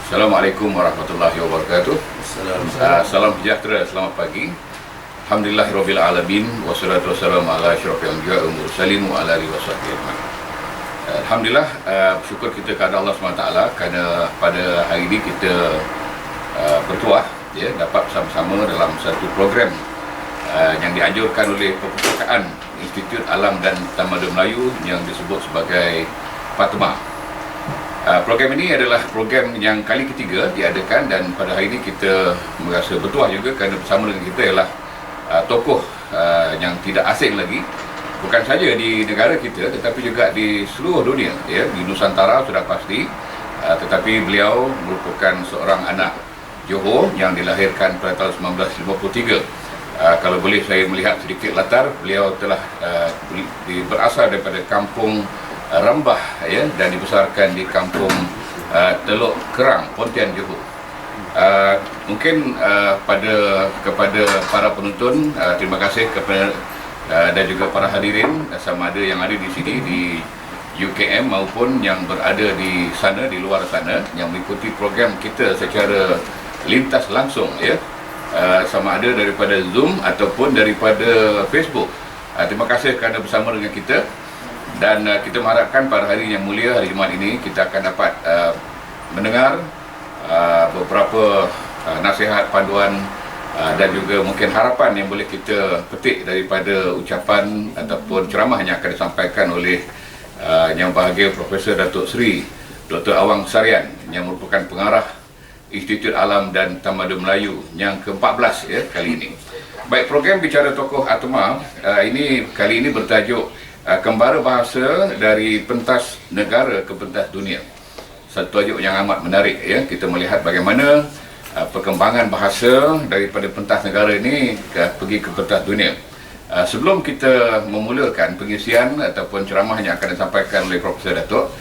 Assalamualaikum warahmatullahi wabarakatuh. Salam sejahtera, selamat pagi. Alhamdulillahirabbil alamin wassalatu wassalamu ala asyrofil anbiya'i wal mursalin wa ala alihi wasahbihi ajmain. Alhamdulillah, bersyukur kita kepada Allah SWT kerana pada hari ini kita bertuah dapat bersama-sama dalam satu program yang dianjurkan oleh Perpustakaan Institut Alam dan Tamadun Melayu yang disebut sebagai FATMA. Program ini adalah program yang kali ketiga diadakan dan pada hari ini kita merasa bertuah juga kerana bersama dengan kita ialah tokoh yang tidak asing lagi, bukan saja di negara kita tetapi juga di seluruh dunia, di Nusantara sudah pasti, tetapi beliau merupakan seorang anak Johor yang dilahirkan pada tahun 1953. Kalau boleh saya melihat sedikit latar, beliau telah berasal daripada kampung Rambah dan dibesarkan di kampung Teluk Kerang, Pontian, Johor. Mungkin kepada para penonton, terima kasih kepada dan juga para hadirin sama ada yang ada di sini di UKM maupun yang berada di sana, di luar sana, yang mengikuti program kita secara lintas langsung, sama ada daripada Zoom ataupun daripada Facebook. Terima kasih kerana bersama dengan kita. Dan kita mengharapkan pada hari yang mulia, hari Jumaat ini, kita akan dapat mendengar beberapa nasihat, panduan dan juga mungkin harapan yang boleh kita petik daripada ucapan ataupun ceramah yang akan disampaikan oleh Yang Bahagia Profesor Datuk Seri Dr. Awang Sarian yang merupakan pengarah Institut Alam dan Tamadun Melayu yang ke-14 kali ini. Baik, program Bicara Tokoh Atma ini kali ini bertajuk Kembara Bahasa dari Pentas Negara ke Pentas Dunia. Satu tajuk yang amat menarik, kita melihat bagaimana perkembangan bahasa daripada pentas negara ini pergi ke pentas dunia. Sebelum kita memulakan pengisian ataupun ceramah yang akan disampaikan oleh Profesor Datuk,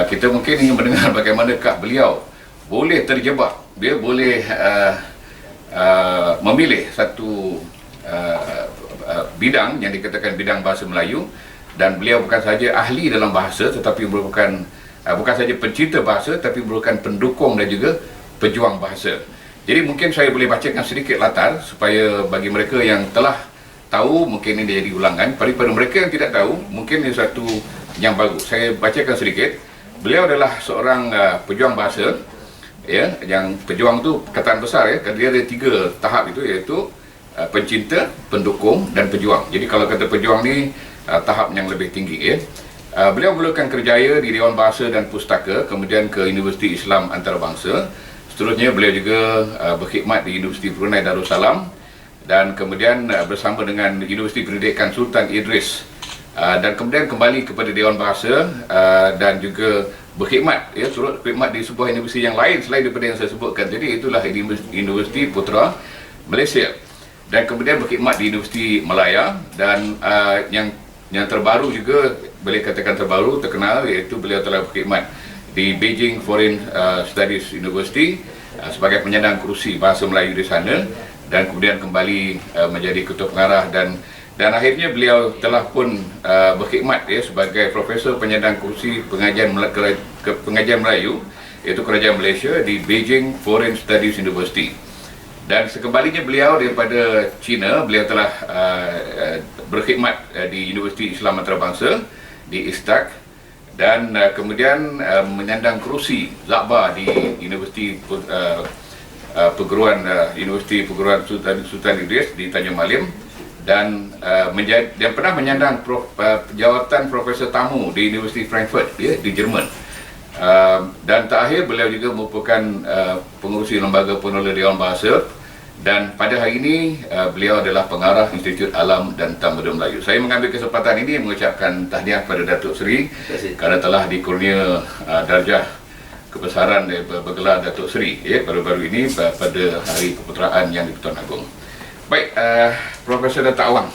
kita mungkin ingin mendengar bagaimanakah beliau boleh terjebak, dia boleh memilih satu bidang yang dikatakan bidang bahasa Melayu, dan beliau bukan saja ahli dalam bahasa tetapi merupakan bukan saja pencinta bahasa tapi merupakan pendukung dan juga pejuang bahasa. Jadi mungkin saya boleh bacakan sedikit latar supaya bagi mereka yang telah tahu mungkin ini jadi ulangan, pada mereka yang tidak tahu mungkin ini satu yang baru. Saya bacakan sedikit. Beliau adalah seorang pejuang bahasa, yang pejuang tu perkataan besar, dia ada 3 tahap itu, iaitu pencinta, pendukung dan pejuang. Jadi kalau kata pejuang ni tahap yang lebih tinggi. Beliau mulakan kerjaya di Dewan Bahasa dan Pustaka, kemudian ke Universiti Islam Antarabangsa. Seterusnya beliau juga berkhidmat di Universiti Brunei Darussalam dan kemudian bersama dengan Universiti Pendidikan Sultan Idris, dan kemudian kembali kepada Dewan Bahasa dan juga berkhidmat, turut berkhidmat di sebuah universiti yang lain selain daripada yang saya sebutkan. Jadi itulah Universiti Putra Malaysia, dan kemudian berkhidmat di Universiti Malaya, dan yang terbaru juga boleh katakan terkenal, iaitu beliau telah berkhidmat di Beijing Foreign Studies University sebagai penyandang kerusi bahasa Melayu di sana, dan kemudian kembali menjadi ketua pengarah, dan akhirnya beliau telah pun berkhidmat sebagai profesor penyandang kerusi pengajian Melayu, iaitu Kerajaan Malaysia di Beijing Foreign Studies University. Dan sekembalinya beliau daripada China, beliau telah berkhidmat di Universiti Islam Antarabangsa di ISTAC, dan kemudian menyandang kerusi Zakbar di Universiti Universiti Perguruan Sultan Idris di Tanjung Malim, dan pernah menyandang jawatan Profesor Tamu di Universiti Frankfurt di Jerman. Dan terakhir beliau juga merupakan pengurusi Lembaga Penolong Dewan Bahasa, dan pada hari ini beliau adalah pengarah Institut Alam dan Tamadun Melayu. Saya mengambil kesempatan ini mengucapkan tahniah kepada Datuk Seri kerana telah dikurnia darjah kebesaran bergelar Datuk Seri baru-baru ini pada hari keputeraan Yang di-Pertuan Agong. Baik, Profesor Datuk Awang,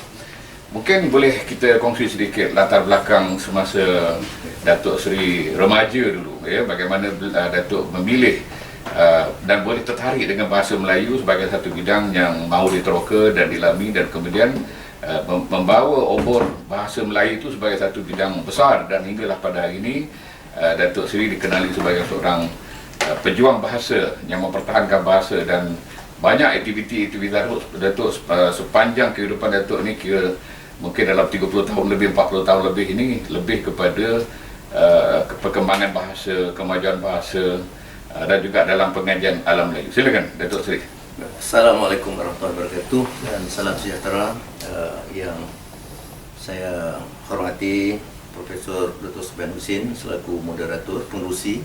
mungkin boleh kita kongsi sedikit latar belakang semasa Datuk Seri remaja dulu, bagaimana Datuk memilih dan boleh tertarik dengan bahasa Melayu sebagai satu bidang yang mahu diteroka dan dilami, dan kemudian membawa obor bahasa Melayu itu sebagai satu bidang besar, dan hinggalah pada hari ini Datuk Seri dikenali sebagai seorang pejuang bahasa yang mempertahankan bahasa, dan banyak aktiviti-aktiviti Datuk sepanjang kehidupan Datuk ni, kira mungkin dalam 30 tahun lebih, 40 tahun lebih ini, lebih kepada perkembangan bahasa, kemajuan bahasa, dan juga dalam pengajian alam Melayu. Silakan Datuk Seri. Assalamualaikum warahmatullahi wabarakatuh, dan salam sejahtera yang saya hormati Profesor Dr. Sufian Husin selaku moderator, pengerusi,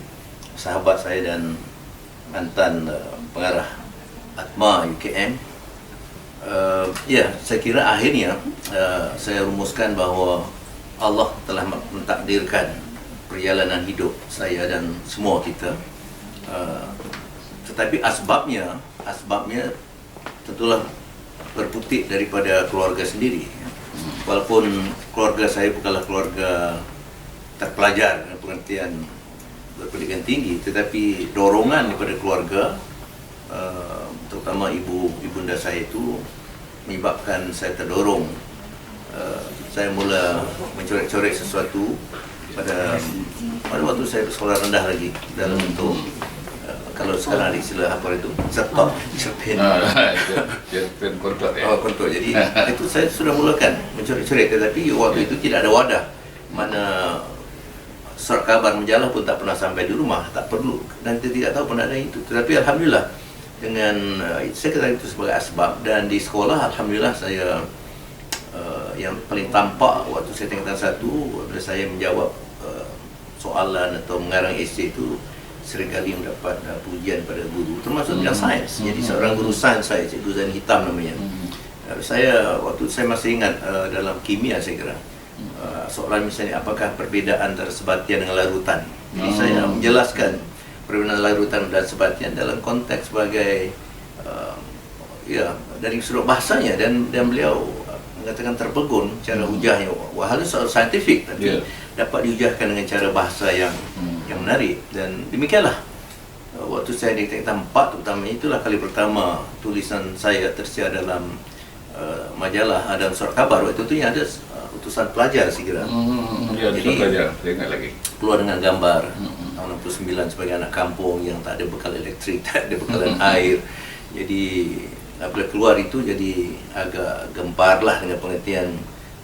sahabat saya dan mantan pengarah Atma UKM. Saya kira akhirnya saya rumuskan bahawa Allah telah mentakdirkan perjalanan hidup saya dan semua kita. Tetapi asbabnya tentulah berputik daripada keluarga sendiri. Walaupun keluarga saya bukanlah keluarga terpelajar dalam pengertian berpendidikan tinggi, tetapi dorongan daripada keluarga, terutama ibunda saya itu menyebabkan saya terdorong. Saya mula mencoret-coret sesuatu pada waktu saya bersekolah rendah lagi, dalam bentuk kalau sekarang ada istilah apa itu, cerpen kontot ya. Kontot. Jadi itu saya sudah mulakan mencoret-coret, tetapi waktu itu tidak ada wadah, mana surat kabar majalah pun tak pernah sampai di rumah, tak perlu, dan kita tidak tahu pun ada itu. Tetapi alhamdulillah dengan saya kata itu sebagai asbab, dan di sekolah alhamdulillah saya yang paling tampak waktu saya tingkatan 1, bila saya menjawab soalan atau mengarang esei itu seringkali mendapat pujian pada guru, termasuk bidang sains. Jadi seorang guru sains saya, Cikgu Zain Hitam namanya. Saya waktu saya masih ingat dalam kimia saya kira soalan misalnya apakah perbezaan antara sebatian dengan larutan. Jadi saya menjelaskan perbezaan larutan dan sebatian dalam konteks sebagai dari sudut bahasanya, dan beliau mengatakan terpegun cara hujahnya. Wahal soal saintifik, tapi dapat dihujahkan dengan cara bahasa yang menarik. Dan demikianlah waktu saya di tingkatan 4 terutama, itulah kali pertama tulisan saya tersiar dalam majalah dan surat kabar. Waktu itu yang ada utusan pelajar saya kira. Jadi pelajar, saya ingat lagi. Keluar dengan gambar tahun 69 sebagai anak kampung yang tak ada bekal elektrik, tak ada bekalan air. Jadi bila keluar itu jadi agak gempar lah, dengan pengertian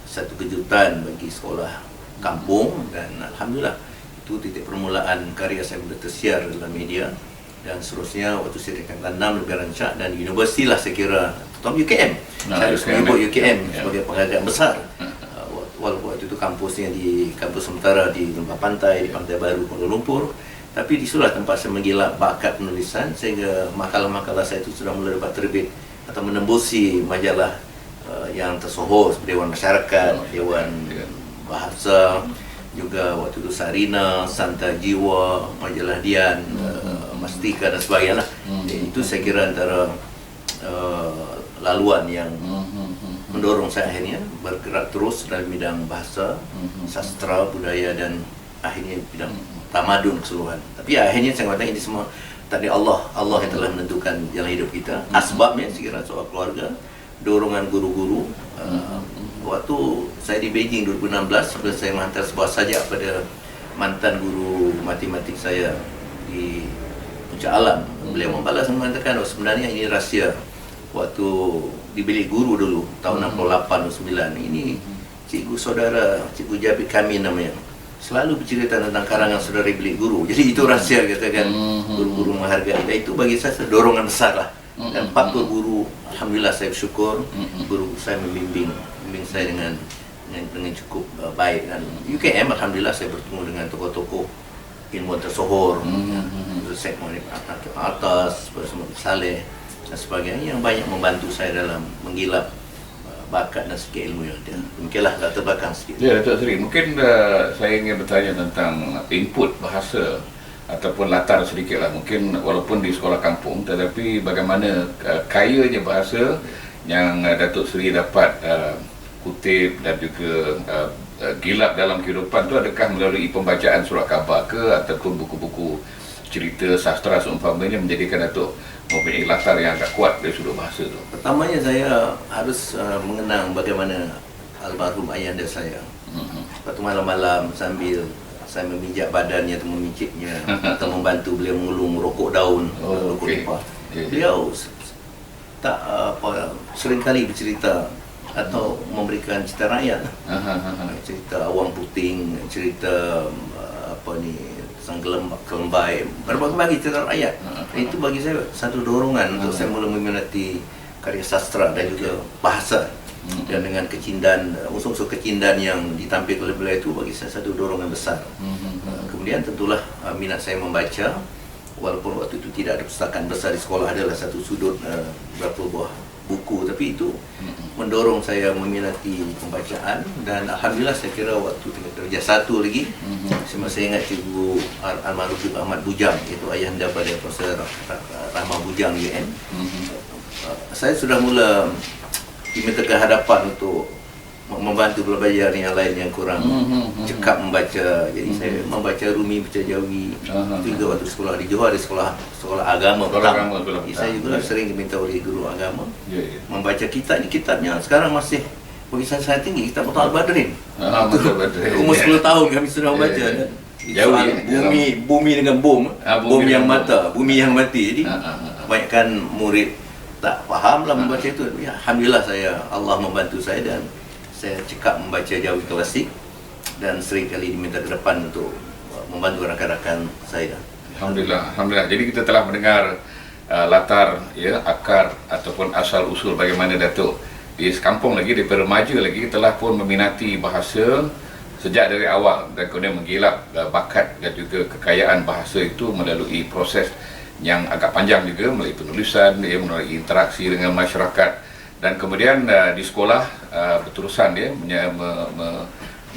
satu kejutan bagi sekolah kampung. Dan alhamdulillah itu titik permulaan karya saya boleh tersiar dalam media, dan seterusnya waktu saya tingkatan 6 lebih rancak, dan universiti lah saya kira, terutama UKM. Saya harus menyebut UKM sebagai penghargaan besar. Walaupun waktu itu kampusnya di kampus sementara di Lembah Pantai, di Pantai Baru, Kuala Lumpur, tapi di situlah tempat saya menggilap bakat penulisan, sehingga makalah-makalah saya itu sudah mulai dapat terbit atau menembusi majalah yang tersohor seperti Dewan Masyarakat, Dewan Bahasa, juga waktu itu Sarina, Santa Jiwa, Majalah Dian, Mastika dan sebagainya. Itu saya kira antara laluan yang mendorong saya akhirnya bergerak terus dalam bidang bahasa, sastra, budaya, dan akhirnya bidang tamadun keseluruhan. Tapi akhirnya saya katakan ini semua tadi Allah yang telah menentukan jalan hidup kita. Asbabnya saya kira soal keluarga, dorongan guru-guru. Waktu saya di Beijing 2016, sebelum saya menghantar sebuah sajak pada mantan guru matematik saya di Puncak Alam, beliau membalas dan mengatakan, sebenarnya ini rahsia waktu di bilik guru dulu tahun 68-69 ini, cikgu saudara, Cikgu Jabir kami namanya, selalu bercerita tentang karangan saudara bilik guru. Jadi itu rahsia, katakan guru-guru menghargai, dan itu bagi saya dorongan besar lah. Dan patut guru, alhamdulillah saya bersyukur guru saya membimbing saya dengan cukup baik. Dan UKM alhamdulillah saya bertemu dengan tokoh-tokoh ilmuwan tersohor, Syekh Muhammad Atas, Profesor Saleh dan sebagainya, yang banyak membantu saya dalam menggilap bakat dan segi ilmu yang ada. Demikianlah latar belakang sikit. Ya, Datuk Seri, mungkin saya ingin bertanya tentang input bahasa ataupun latar sedikit lah. Mungkin walaupun di sekolah kampung, tetapi bagaimana kayanya bahasa yang Datuk Seri dapat kutip dan juga gilap dalam kehidupan tu, adakah melalui pembacaan surat khabar ke, ataupun buku-buku cerita sastra seumpamanya, menjadikan Datuk mempunyai latar yang agak kuat dari sudut bahasa tu? Pertamanya saya harus mengenang bagaimana almarhum ayahanda saya. Waktu malam-malam sambil saya memijak badannya atau memicitnya atau membantu beliau mengulung rokok daun, rokok nipah. Beliau tak seringkali bercerita atau memberikan cerita rakyat, cerita Awang Puting, cerita Sang Kelembai, berbagai cerita rakyat. Itu bagi saya satu dorongan untuk saya mula meminati karya sastra dan juga bahasa. Dan dengan kecindan, unsur-unsur kecindan yang ditampilkan oleh beliau itu bagi saya satu dorongan besar. Kemudian tentulah minat saya membaca, walaupun waktu itu tidak ada perpustakaan besar di sekolah, adalah satu sudut beberapa buah buku, tapi itu mendorong saya meminati pembacaan. Dan alhamdulillah saya kira waktu tinggal darjah 1 lagi, saya masih ingat cikgu almarhum Cikgu Ahmad Bujang, iaitu ayahanda pada Profesor Rahmah Bujang UN. Saya sudah mula diminta ke hadapan untuk membantu pelajar yang lain yang kurang cekap membaca. Jadi saya membaca Rumi, baca Jawi. Itu juga waktu sekolah di Johor, di sekolah agama petang. Saya juga sering diminta oleh guru agama membaca kitabnya. Sekarang masih bagi saya tinggi, kitab Muhammad Al-Badrin. Umur 10 tahun kami sudah membaca. Bumi dengan bom yang mata, bumi yang mati. Jadi kebanyakan murid tak fahamlah membaca itu. Ya, alhamdulillah Allah membantu saya dan saya cekap membaca Jawi klasik dan sering kali diminta ke depan untuk membantu rakan-rakan saya. Alhamdulillah. Jadi kita telah mendengar latar, akar ataupun asal usul bagaimana Datuk di sekampung lagi, di remaja lagi telah pun meminati bahasa sejak dari awal dan kemudian menggilap bakat dan juga kekayaan bahasa itu melalui proses yang agak panjang juga, melalui penulisan, melalui interaksi dengan masyarakat, dan kemudian di sekolah berterusan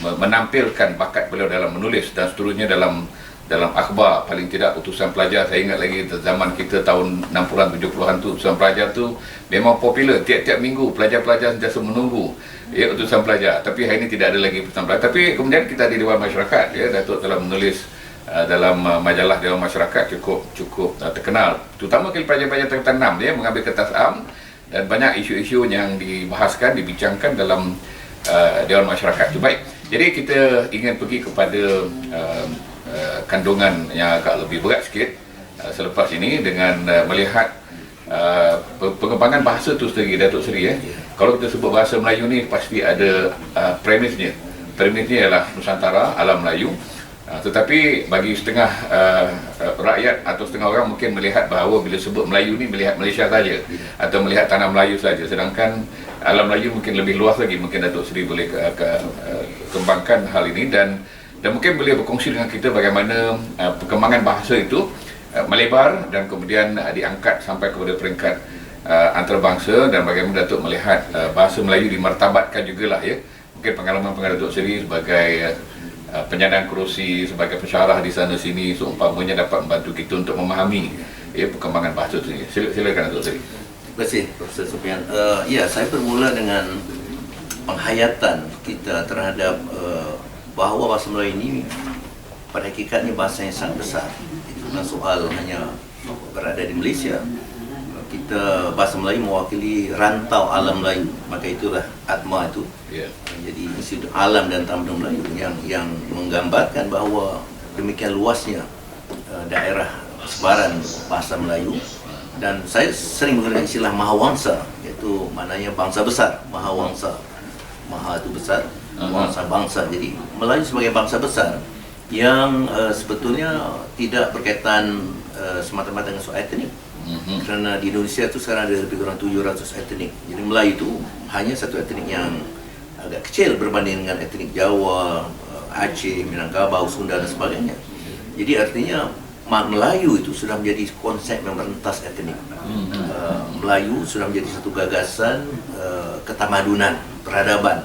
menampilkan bakat beliau dalam menulis dan seterusnya dalam akhbar. Paling tidak utusan pelajar, saya ingat lagi zaman kita tahun 60-an 70-an tu, utusan pelajar tu memang popular. Tiap-tiap minggu pelajar-pelajar sentiasa menunggu utusan pelajar. Tapi hari ini tidak ada lagi utusan pelajar. Tapi kemudian kita di Dewan Masyarakat, Datuk telah menulis dalam majalah Dewan Masyarakat cukup terkenal, terutama pelajar-pelajar tingkatan 6 mengambil kertas am, dan banyak isu-isu yang dibahaskan, dibincangkan dalam Dewan Masyarakat. Baik, jadi kita ingin pergi kepada kandungan yang agak lebih berat sikit selepas ini dengan melihat pengembangan bahasa itu sendiri, Datuk Seri. Kalau kita sebut bahasa Melayu ni pasti ada premisnya. Premisnya ialah Nusantara, alam Melayu. Tetapi bagi setengah rakyat atau setengah orang mungkin melihat bahawa bila sebut Melayu ni melihat Malaysia saja atau melihat tanah Melayu saja, sedangkan alam Melayu mungkin lebih luas lagi. Mungkin Datuk Seri boleh kembangkan hal ini dan mungkin boleh berkongsi dengan kita bagaimana perkembangan bahasa itu melebar dan kemudian diangkat sampai kepada peringkat antarabangsa, dan bagaimana Datuk melihat bahasa Melayu dimartabatkan jugalah, mungkin pengalaman Datuk Seri sebagai penyandang kerusi, sebagai pensyarah di sana sini seumpamanya dapat membantu kita untuk memahami perkembangan bahasa itu. Silakan Datuk Seri. Terima kasih Profesor Sufian. Saya bermula dengan penghayatan kita terhadap bahawa bahasa Melayu ini pada hakikatnya bahasa yang sangat besar. Itu bukan soal hanya berada di Malaysia. Kita bahasa Melayu mewakili rantau alam Melayu, maka itulah ATMA itu. Jadi Institut Alam dan Tamadun Melayu yang menggambarkan bahawa demikian luasnya daerah sebaran bahasa Melayu. Dan saya sering menggunakan istilah Mahawangsa, iaitu maknanya bangsa besar. Mahawangsa, Maha itu besar, Wangsa bangsa. Jadi Melayu sebagai bangsa besar yang sebetulnya tidak berkaitan semata-mata dengan soal etnik. Kerana di Indonesia itu sekarang ada lebih kurang 700 etnik. Jadi Melayu itu hanya satu etnik yang agak kecil berbanding dengan etnik Jawa, Aceh, Minangkabau, Sunda dan sebagainya. Jadi artinya Melayu itu sudah menjadi konsep yang merentas etnik. Melayu sudah menjadi satu gagasan ketamadunan, peradaban.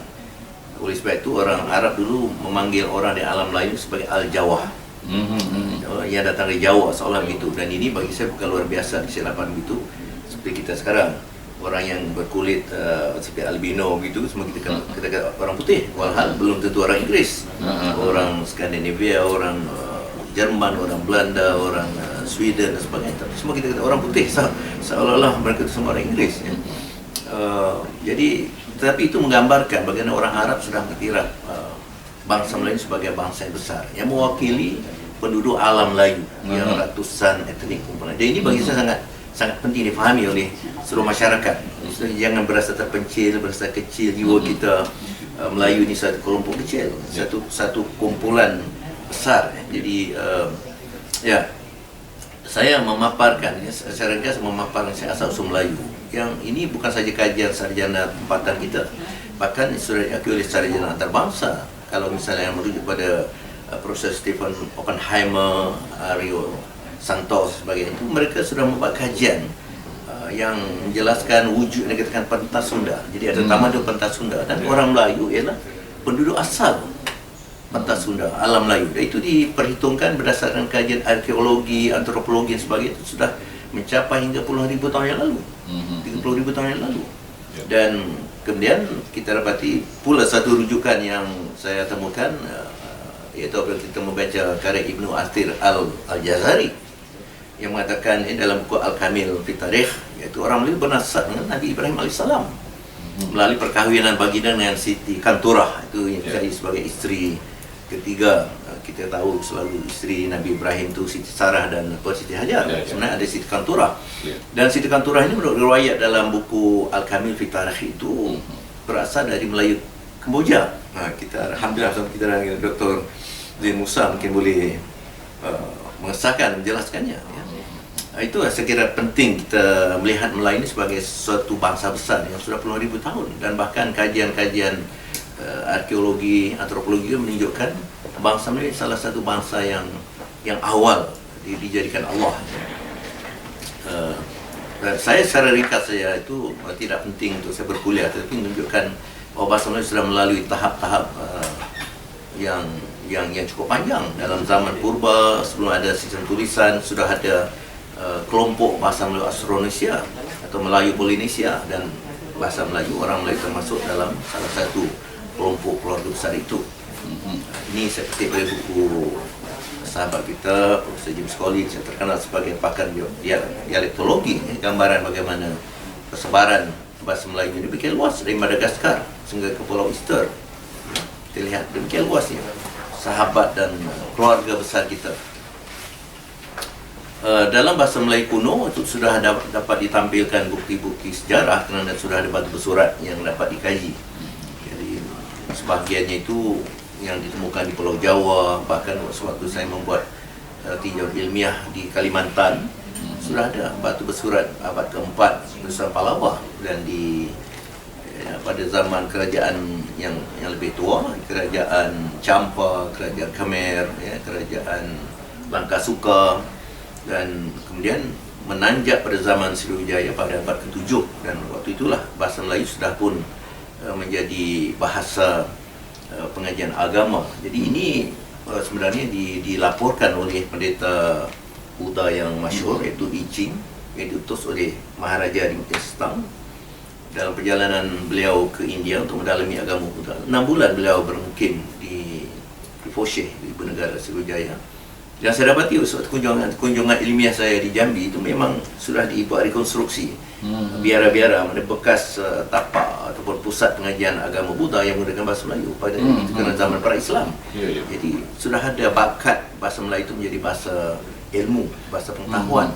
Oleh sebab itu orang Arab dulu memanggil orang di alam Melayu sebagai Al-Jawah. Yang datang dari Jawa seolah begitu. Dan ini bagi saya bukan luar biasa kesilapan begitu. Seperti kita sekarang, orang yang berkulit seperti albino begitu, semua kita kata orang putih, walhal belum tentu orang Inggeris, orang Skandinavia, orang Jerman, orang Belanda, orang Sweden dan sebagainya. Tapi semua kita kata orang putih, seolah-olah mereka itu semua orang Inggeris. Jadi, tetapi itu menggambarkan bagaimana orang Arab sudah mengiktiraf bangsa Melayu sebagai bangsa yang besar yang mewakili penduduk alam Melayu yang ratusan etnik kumpulan. Dan ini bagi saya sangat penting difahami oleh seluruh masyarakat. Jadi jangan berasa terpencil, berasa kecil. Jiwa kita Melayu ini satu kelompok kecil, satu kumpulan besar. Jadi ya, saya memaparkan, saya ringkas memaparkan saya asal usul Melayu. Yang ini bukan saja kajian sarjana tempatan kita, bahkan sudah diakui oleh sarjana antarabangsa. Kalau misalnya yang merujuk pada proses Stephen Oppenheimer, Rio Santos sebagainya, itu mereka sudah membuat kajian yang menjelaskan wujud yang dikatakan pentas Sunda. Jadi ada tamadun pentas Sunda, dan orang Melayu ialah penduduk asal pentas Sunda, alam Melayu. Dan itu diperhitungkan berdasarkan kajian arkeologi, antropologi dan sebagainya, itu sudah mencapai hingga puluhan ribu tahun yang lalu, 30,000 tahun yang lalu. Dan kemudian kita dapati pula satu rujukan yang saya temukan, iaitu apabila kita membaca karya Ibnu Athir Al-Jazari yang mengatakan dalam buku Al-Kamil fi Tarikh, iaitu orang Melayu bernasab dengan Nabi Ibrahim AS melalui perkahwinan baginda dengan Siti Kanturah, itu yang dicari sebagai isteri ketiga. Kita tahu selalu isteri Nabi Ibrahim itu Siti Sarah dan Siti Hajar. Sebenarnya ada Siti Kanturah. Dan Siti Kanturah ini menurut riwayat dalam buku Al-Kamil fi Tarikh itu berasal dari Melayu Kemboja. Kita alhamdulillah kita dengan Dr. Zain Musa mungkin boleh mengesahkan, menjelaskannya. Itu saya kira penting kita melihat Melayu ini sebagai suatu bangsa besar yang sudah puluhan ribu tahun, dan bahkan kajian-kajian arkeologi, antropologi menunjukkan bangsa Melayu salah satu bangsa yang awal dijadikan Allah. Saya secara ringkas saya itu tidak penting untuk saya berkuliah, tetapi menunjukkan bahwa bangsa Melayu sudah melalui tahap-tahap yang cukup panjang. Dalam zaman purba, sebelum ada sistem tulisan, sudah ada kelompok bahasa Melayu Austronesia atau Melayu Polinesia, dan bahasa Melayu, orang Melayu termasuk dalam salah satu kelompok keluarga besar itu. Ini saya kutip dari buku sahabat kita, Profesor James Collins, yang terkenal sebagai pakar dialektologi, gambaran bagaimana persebaran bahasa Melayu ini demikian luas dari Madagaskar sehingga ke Pulau Easter. Kita lihat demikian luasnya sahabat dan keluarga besar kita. Dalam bahasa Melayu kuno itu sudah dapat ditampilkan bukti-bukti sejarah, kerana sudah ada batu bersurat yang dapat dikaji. Jadi sebahagiannya itu yang ditemukan di Pulau Jawa, bahkan sewaktu saya membuat tinjauan ilmiah di Kalimantan, sudah ada batu bersurat abad keempat Nusantara Palawa, dan pada zaman kerajaan yang lebih tua, kerajaan Champa, kerajaan Khmer, kerajaan Langkasuka, dan kemudian menanjak pada zaman Sriwijaya pada abad ke-7, dan waktu itulah bahasa Melayu sudah pun menjadi bahasa pengajian agama. Jadi ini sebenarnya dilaporkan oleh pendeta Buddha yang masyhur, iaitu I Ching, yang diutus oleh Maharaja Dimitri Setang dalam perjalanan beliau ke India untuk mendalami agama Buddha. 6 bulan beliau bermukim di Foshe, di ibu negara Sriwijaya. Dan saya dapati suatu kunjungan ilmiah saya di Jambi itu memang sudah dibuat rekonstruksi biara-biara, bekas tapak ataupun pusat pengajian agama Buddha yang menggunakan bahasa Melayu pada kerana zaman para Islam. Jadi sudah ada bakat bahasa Melayu itu menjadi bahasa ilmu, bahasa pengetahuan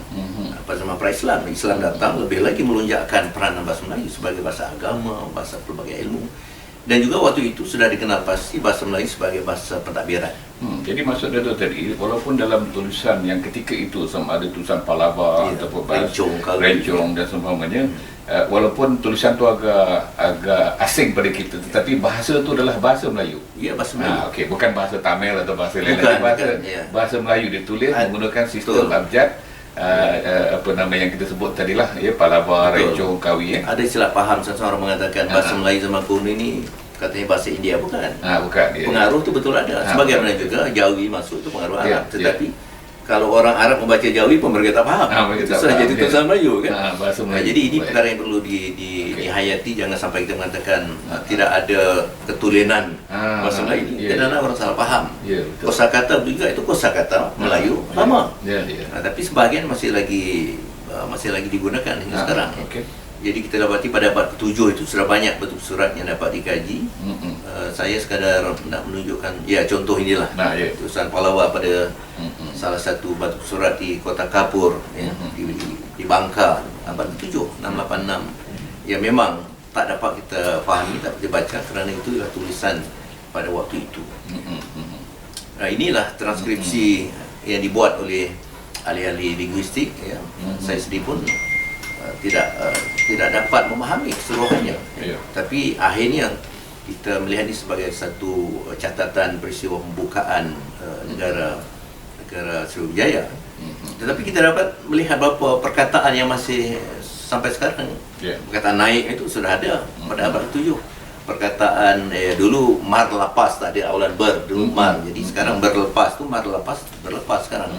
pada zaman pra Islam. Islam datang lebih lagi melonjakkan peranan bahasa Melayu sebagai bahasa agama, bahasa pelbagai ilmu. Dan juga waktu itu sudah dikenal pasti bahasa Melayu sebagai bahasa pentadbiran. Jadi maksud dia tu tadi, walaupun dalam tulisan yang ketika itu sama ada tulisan Palava ataupun Rencong dan seumpamanya, walaupun tulisan tu agak asing pada kita, tetapi bahasa tu adalah bahasa Melayu. Ya, bahasa Melayu. Okey, bukan bahasa Tamil atau bahasa lain, bahasa Melayu ditulis menggunakan sistem abjad. Apa nama yang kita sebut tadilah, Palava, Rencong, Kawi. Ada istilah faham, seseorang mengatakan bahasa Melayu zaman kuno ini katanya bahasa India, bukan? Bukan. Pengaruh itu betul ada. Sebagaimana juga Jawi masuk itu pengaruh Arab. Tetapi kalau orang Arab membaca Jawi pun mereka tak faham. Itu sudah jadi tulisan Melayu, kan? Bahasa Melayu. Jadi ini perkara yang perlu dihayati. Jangan sampai kita mengatakan tidak ada keturunan bahasa Melayu ini. Karena orang salah faham. Kosakata juga itu kosakata Melayu lama. Tapi sebahagian masih lagi digunakan hingga sekarang. Jadi kita dapati pada abad ke-7 itu sudah banyak bentuk surat yang dapat dikaji. Saya sekadar nak menunjukkan, ya contoh inilah. Nah, ya. Tulisan Pahlawa pada salah satu batu surat di Kota Kapur, ya, di Bangka, abad ke-7, 686. Ya memang tak dapat kita fahami, tak kita baca kerana itu adalah tulisan pada waktu itu. Nah, inilah transkripsi yang dibuat oleh ahli-ahli linguistik, ya. Saya sendiri pun tidak dapat memahami keseluruhannya. Tapi akhirnya kita melihat ini sebagai satu catatan peristiwa pembukaan negara Sriwijaya. Tetapi kita dapat melihat beberapa perkataan yang masih sampai sekarang, perkataan naik itu sudah ada pada abad ke-7. Perkataan dulu mar lapas, tak ada awalan ber, dulu mar, jadi sekarang berlepas tu mar lepas, berlepas sekarang.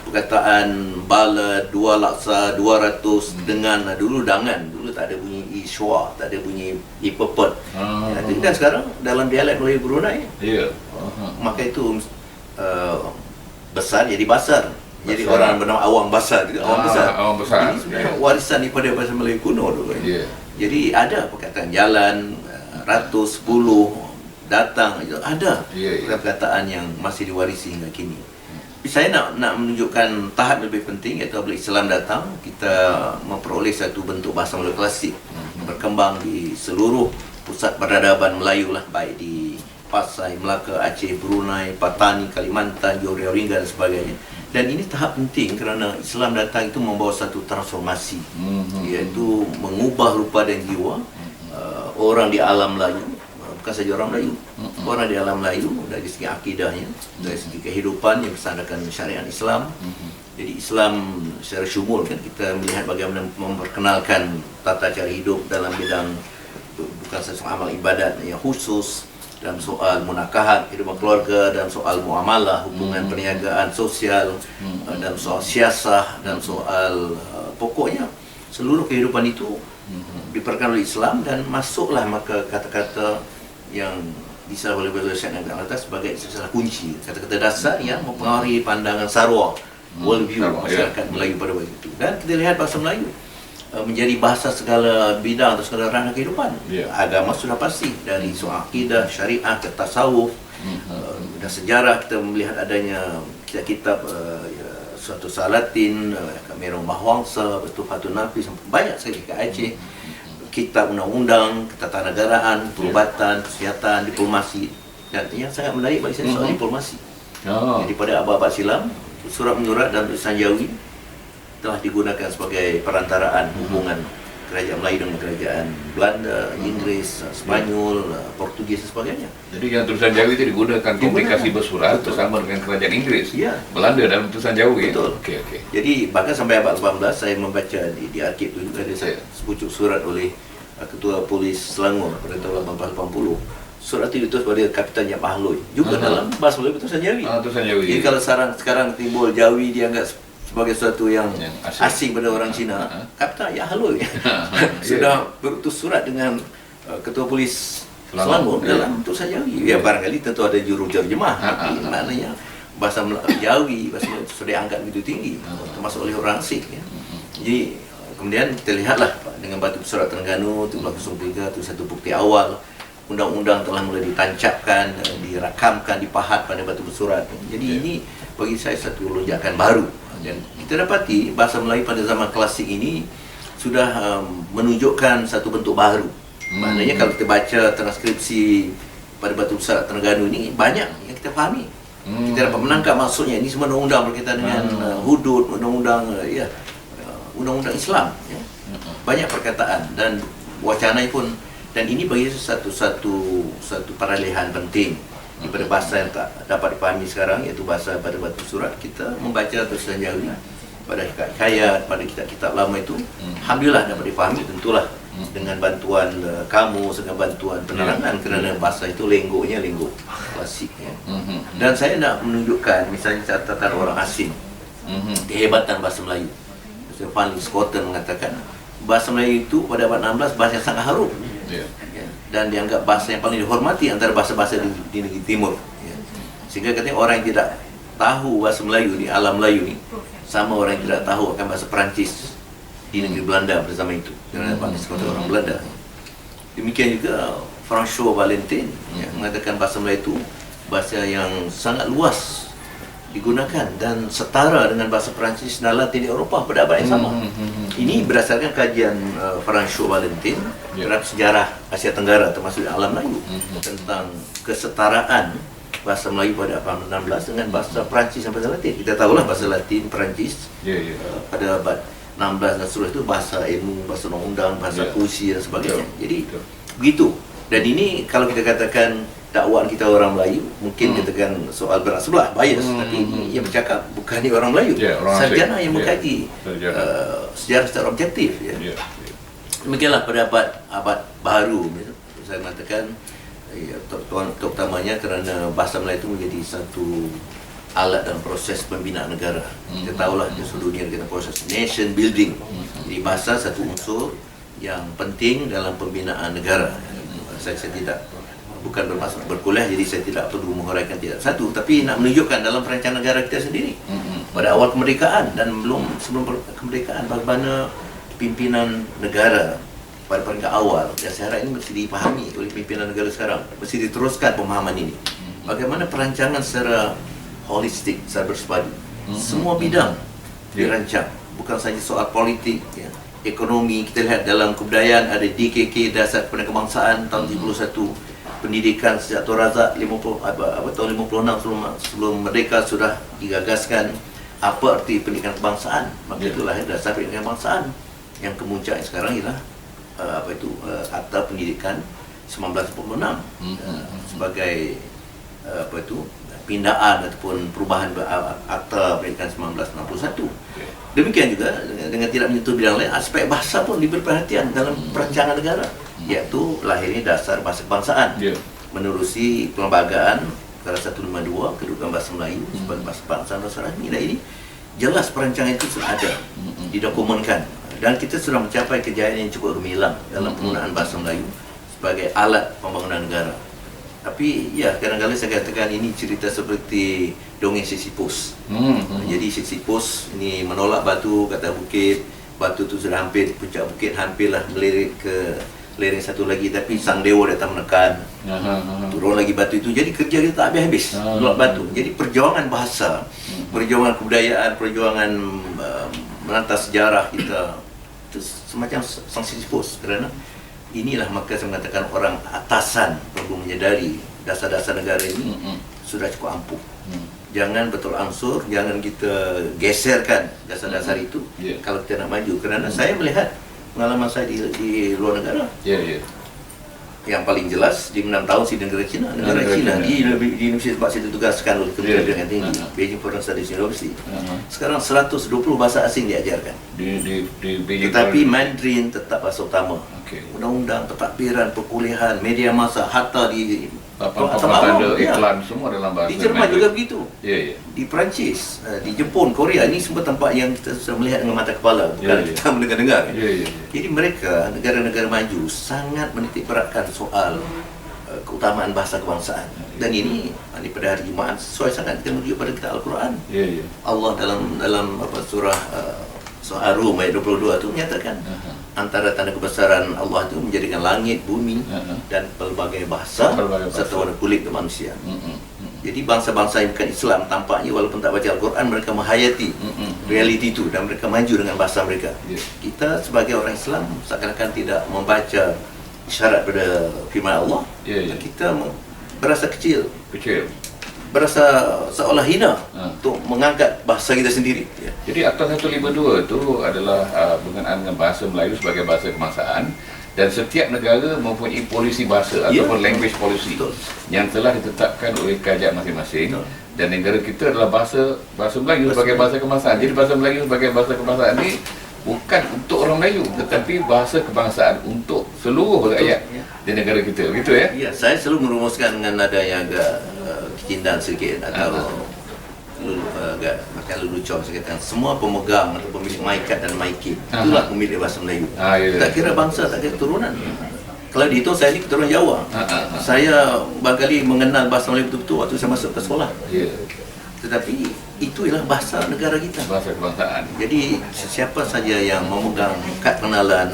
Perkataan bala, 2 laksa, 200 dengan, dulu dangan, dulu tak ada bunyi iswa, tak ada bunyi ipepet. Jadi kan sekarang dalam dialek Melayu Brunei, maka itu besar jadi basar. Jadi orang bernama awang basar gitu, awang besar. Awang besar. Ini sebenarnya warisan daripada bahasa Melayu kuno tu. Jadi ada perkataan jalan, ratus, 10, datang, itu ada perkataan yang masih diwarisi hingga kini. Saya nak menunjukkan tahap lebih penting, iaitu apabila Islam datang, kita memperoleh satu bentuk bahasa Melayu klasik yang berkembang di seluruh pusat peradaban Melayu lah, baik di Pasai, Melaka, Aceh, Brunei, Patani, Kalimantan, Johor Bahru dan sebagainya. Dan ini tahap penting kerana Islam datang itu membawa satu transformasi, iaitu mengubah rupa dan jiwa orang di alam Melayu. Bukan saja orang Melayu, orang di alam Melayu dari segi akidahnya, dari segi kehidupan yang bersandarkan syariat Islam. Jadi Islam secara syumul kan, kita melihat bagaimana memperkenalkan tata cara hidup dalam bidang bukan saja amal ibadat yang khusus, dalam soal munakahat, kehidupan keluarga, dalam soal muamalah, hubungan perniagaan sosial, dalam soal siasah, dalam soal pokoknya seluruh kehidupan itu diperkenalkan oleh Islam, dan masuklah maka kata-kata yang disebut oleh Beliau Syekh Nabi atas sebagai salah kunci, kata-kata dasar yang mempengaruhi pandangan sarwa, world view masyarakat Melayu pada waktu itu. Dan kita lihat bahasa Melayu menjadi bahasa segala bidang atau segala ranah kehidupan. Agama sudah pasti, dari soal akidah, syariah, ke tasawuf, dan sejarah. Kita melihat adanya kitab-kitab suatu Salatin, Merong Mahwangsa, Tufatul Nafis, banyak sekali ke Aceh. Kitab undang-undang, ketatanegaraan, perubatan, kesihatan, diplomasi. Dan yang sangat menarik bagi saya soal diplomasi. Jadi pada abad-abad silam, surat menyurat dan tulisan Jawi telah digunakan sebagai perantaraan hubungan kerajaan Melayu dengan kerajaan Belanda, Inggris, Spanyol, Portugis dan sebagainya. Jadi yang tulisan Jawi itu digunakan komunikasi bersurat bersama dengan kerajaan Inggris, Belanda dalam tulisan Jawi. Betul. Jadi bahkan sampai abad 18 saya membaca di arsip itu ada sepucuk surat oleh Ketua Polis Selangor pada tahun 1880. Surat itu ditulis pada Kapitan Yap Ahloi, juga dalam bahasa Melayu tulisan Jawi. Tulisan Jawi. Jadi kalau sekarang timbul Jawi dianggap sebagai sesuatu yang asing pada orang Cina, Kapitan Yap Ahloi sudah berutus surat dengan Ketua Polis Selangor dalam tulisan Jawi. Ya barangkali tentu ada jurujemah, tapi maknanya bahasa Jawi, bahasa Melayu sudah dianggap begitu tinggi, termasuk oleh orang asing. Jadi kemudian kita lihatlah dengan batu surat Terengganu 1703 itu satu bukti awal. Undang-undang telah mulai ditancapkan, dirakamkan, dipahat pada batu bersurat. Jadi ini bagi saya satu lonjakan baru. Dan kita dapati bahasa Melayu pada zaman klasik ini sudah menunjukkan satu bentuk baru. Maknanya kalau kita baca transkripsi pada batu bersurat Terengganu ini, banyak yang kita fahami. Kita dapat menangkap maksudnya. Ini semua undang-undang berkaitan dengan hudud, undang-undang undang-undang Islam. Banyak perkataan dan wacana pun. Dan ini bagi satu peralihan penting daripada bahasa yang tak dapat dipahami sekarang, iaitu bahasa pada batu surat. Kita membaca tulisan Jawi pada hikayat, pada kitab-kitab lama itu, alhamdulillah dapat dipahami, tentulah dengan bantuan kamus, dengan bantuan penerangan, kerana bahasa itu lenggonya lenggo klasik. Dan saya nak menunjukkan misalnya catatan orang asing, kehebatan bahasa Melayu. Van Scotton mengatakan bahasa Melayu itu pada abad 16 bahasa yang sangat harum. Dan dianggap bahasa yang paling dihormati antara bahasa-bahasa di negeri timur. Sehingga katanya orang yang tidak tahu bahasa Melayu ni, alam Melayu ni, sama orang yang tidak tahu akan bahasa Perancis. di negeri Belanda bersama itu, kerana bangsa orang Belanda. Demikian juga François Valentin yang mengatakan bahasa Melayu itu bahasa yang sangat luas digunakan dan setara dengan bahasa Perancis dan Latin di Eropah pada abad yang sama. Ini berdasarkan kajian François Valentin terhadap sejarah Asia Tenggara termasuk alam Melayu tentang kesetaraan bahasa Melayu pada abad 16 dengan bahasa Perancis dan bahasa Latin. Kita tahulah bahasa Latin, Perancis pada abad 16 dan seterusnya itu bahasa ilmu, bahasa undang-undang, bahasa puisi dan sebagainya. Jadi begitu. Dan ini kalau kita katakan dakwaan kita orang Melayu, mungkin katakan soal berat sebelah, bias, tapi ini yang bercakap bukannya orang Melayu, sarjana yang mengkaji sejarah secara objektif. Demikianlah pada abad baru, saya mengatakan terutamanya kerana bahasa Melayu itu menjadi satu alat dalam proses pembinaan negara. Kita tahulah di seluruh dunia kita proses nation building. Jadi bahasa satu unsur yang penting dalam pembinaan negara. Saya tidak bukan bermaksud berkuliah, jadi saya tidak perlu menguraikan tidak satu, tapi nak menunjukkan dalam perancangan negara kita sendiri pada awal kemerdekaan dan sebelum kemerdekaan bagaimana pimpinan negara pada peringkat awal. Dan saya harap ini mesti dipahami oleh pimpinan negara sekarang, mesti diteruskan pemahaman ini. Bagaimana perancangan secara holistik, secara bersepadu, semua bidang dirancang, bukan saja soal politik, ekonomi. Kita lihat dalam kebudayaan ada DKK, Dasar Kepada Kebangsaan tahun 71, pendidikan sejak Tun Razak tahun 56 sebelum merdeka sudah digagaskan apa arti pendidikan kebangsaan. Maka itu lahir Dasar Pendidikan Kebangsaan yang kemuncaknya sekarang ialah Akta Pendidikan 1946 sebagai pindaan ataupun perubahan Akta Pendidikan 1961. Demikian juga dengan tidak menyentuh bidang lain, aspek bahasa pun diberi perhatian dalam perancangan negara, iaitu lahirnya Dasar Bahasa Kebangsaan menerusi Perlembagaan Perkara 152 Kedudukan Bahasa Melayu sebagai bahasa bangsa dan bahasa rasmi. Dan ini jelas perancangan itu sudah ada, didokumenkan, dan kita sudah mencapai kejayaan yang cukup gemilang dalam penggunaan bahasa Melayu sebagai alat pembangunan negara. Tapi ya, kadang-kadang saya katakan ini cerita seperti dongeng Sisyphus. Jadi Sisyphus ini menolak batu, kata bukit, batu tu sudah hampir di puncak bukit, hampirlah melirik ke lereng satu lagi, tapi sang dewa datang menekan, turun lagi batu itu. Jadi kerja kita tak habis-habis menolak batu. Jadi perjuangan bahasa, perjuangan kebudayaan, perjuangan merantas sejarah kita itu semacam sang Sisyphus. Kerana inilah maka saya mengatakan orang atasan perlu menyadari dasar-dasar negara ini sudah cukup ampuh. Jangan betul ansur, jangan kita geserkan dasar-dasar itu kalau kita nak maju. Kerana saya melihat pengalaman saya di luar negara, yang paling jelas di 6 tahun di negara China, di Universiti tempat saya ditugaskan oleh Kementerian Pendidikan Tinggi, Beijing Foreign Studies University. Sekarang 120 bahasa asing diajarkan. Di Beijing. Tetapi Mandarin tetap bahasa utama. Undang-undang, pentadbiran, perkuliahan, media massa, hatta di tanda iklan semua dalam bahasa. Di Jerman juga begitu. Di Perancis, di Jepun, Korea, ini semua tempat yang kita sudah melihat dengan mata kepala, bukan kita mendengar-dengar. Jadi mereka, negara-negara maju, sangat menitik beratkan soal keutamaan bahasa kebangsaan. Dan ini pada hari Jumaat sesuai sangat kita merujuk pada kita Al-Quran. Allah dalam surah Ar-Rum ayat 22 itu menyatakan antara tanda kebesaran Allah itu menjadikan langit, bumi dan pelbagai bahasa serta warna kulit ke manusia. Jadi bangsa-bangsa yang bukan Islam tampaknya walaupun tak baca Al-Quran, mereka menghayati realiti itu dan mereka maju dengan bahasa mereka. Kita sebagai orang Islam seakan-akan tidak membaca isyarat pada firman Allah. Kita berasa kecil, berasa seolah hina untuk mengangkat bahasa kita sendiri. Jadi Akta 152 itu adalah berkenaan dengan bahasa Melayu sebagai bahasa kebangsaan, dan setiap negara mempunyai polisi bahasa ataupun language policy yang telah ditetapkan oleh kerajaan masing-masing. Dan negara kita adalah bahasa Melayu sebagai bahasa kebangsaan. Jadi bahasa Melayu sebagai bahasa kebangsaan ini bukan untuk orang Melayu, tetapi bahasa kebangsaan untuk seluruh rakyat di negara kita. Begitu ya? Ya, saya selalu merumuskan dengan nada yang agak kecintaan sedikit atau agak makan lelucon. Saya katakan semua pemegang atau pemilik maikat dan maikib itulah pemilik bahasa Melayu. Tak kira bangsa, tak kira keturunan. Kalau dihitung saya ni keturunan Jawa. Saya barangkali mengenal bahasa Melayu betul-betul waktu saya masuk ke sekolah. Tetapi itu ialah bahasa negara kita. Bahasa kebangsaan. Jadi siapa saja yang memegang kad pengenalan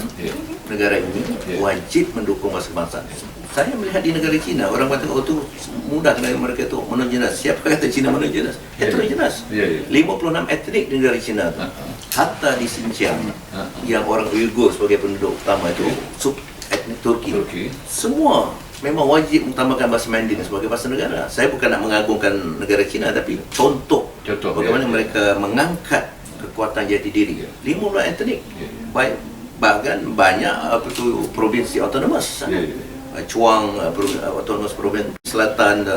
negara ini wajib mendukung bahasa kebangsaan. Saya melihat di negara China, orang kata, oh tu mudah dari mereka tu menunjukkan. Siapa kata China menunjukkan? Itu jelas. 56 etnik di negara China tu. Hatta di Xinjiang, yang orang Uyghur sebagai penduduk utama itu, sub etnik Turki. Semua memang wajib mengutamakan bahasa Mandarin sebagai bahasa negara. Saya bukan nak mengagungkan negara China, tapi contoh bagaimana mereka mengangkat kekuatan jati diri. 50 etnik. Baik, bahkan banyak provinsi autonomous. Chuang, autonomous provinsi Selatan,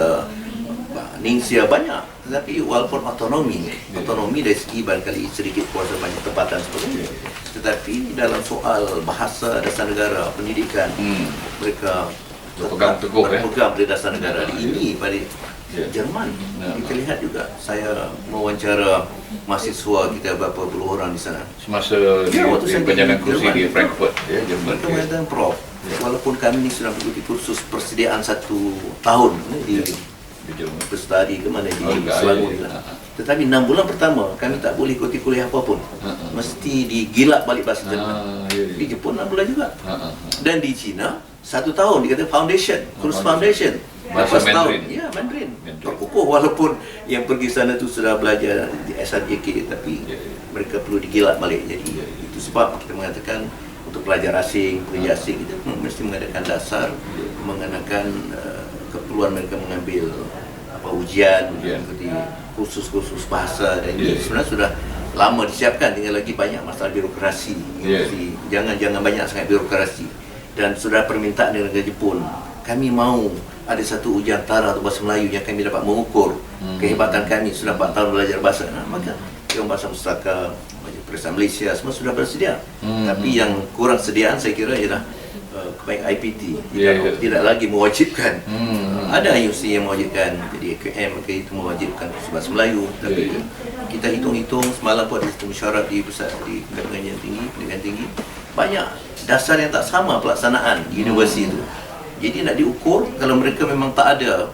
Ningxia banyak. Tetapi walaupun otonomi dari segi barangkali sedikit kuasa banyak tempatan sebagainya. Tetapi dalam soal bahasa dasar negara, pendidikan, mereka berpegang pada dasar negara. Ini pada Jerman. Kita lihat juga, saya mewawancara mahasiswa kita beberapa puluh orang di sana. Semasa di penjalan kursi di Frankfurt, Jerman. Mereka mengatakan, Prof, walaupun kami ini sudah mengikuti kursus persediaan 1 tahun di berstudi ke mana di Selangor, tetapi 6 bulan pertama kami tak boleh ikuti kuliah apapun. Mesti digilap balik bahasa Jerman. Di Jepun 6 bulan juga. Dan di China 1 tahun dikata foundation, kursus foundation. Bahasa Mandarin. Ya, Mandarin. Terkukuh walaupun yang pergi sana tu sudah belajar di SRJK, tapi mereka perlu digilap balik. Jadi itu sebab kita mengatakan untuk pelajar asing, pekerja asing kita mesti mengadakan dasar, mengenakan keperluan mereka mengambil ujian, mengikuti kursus-kursus bahasa, dan ini sebenarnya sudah lama disiapkan. Tinggal lagi banyak masalah birokrasi. Jangan banyak sangat birokrasi. Dan sudah permintaan dari negara Jepun, kami mau ada satu ujian tara atau bahasa Melayu yang kami dapat mengukur kehebatan kami sudah 4 tahun belajar bahasa. Maka yang bahasa Pustaka, Periksa Malaysia semua sudah bersedia. Tapi yang kurang sediaan saya kira ialah baik IPT tidak lagi mewajibkan. Ada IUC yang mewajibkan, jadi AKM itu mewajibkan bahasa Melayu. Tapi kita hitung-hitung semalam pun ada mesyuarat di pusat di pendidikan tinggi, banyak dasar yang tak sama pelaksanaan di universiti itu. Jadi nak diukur, kalau mereka memang tak ada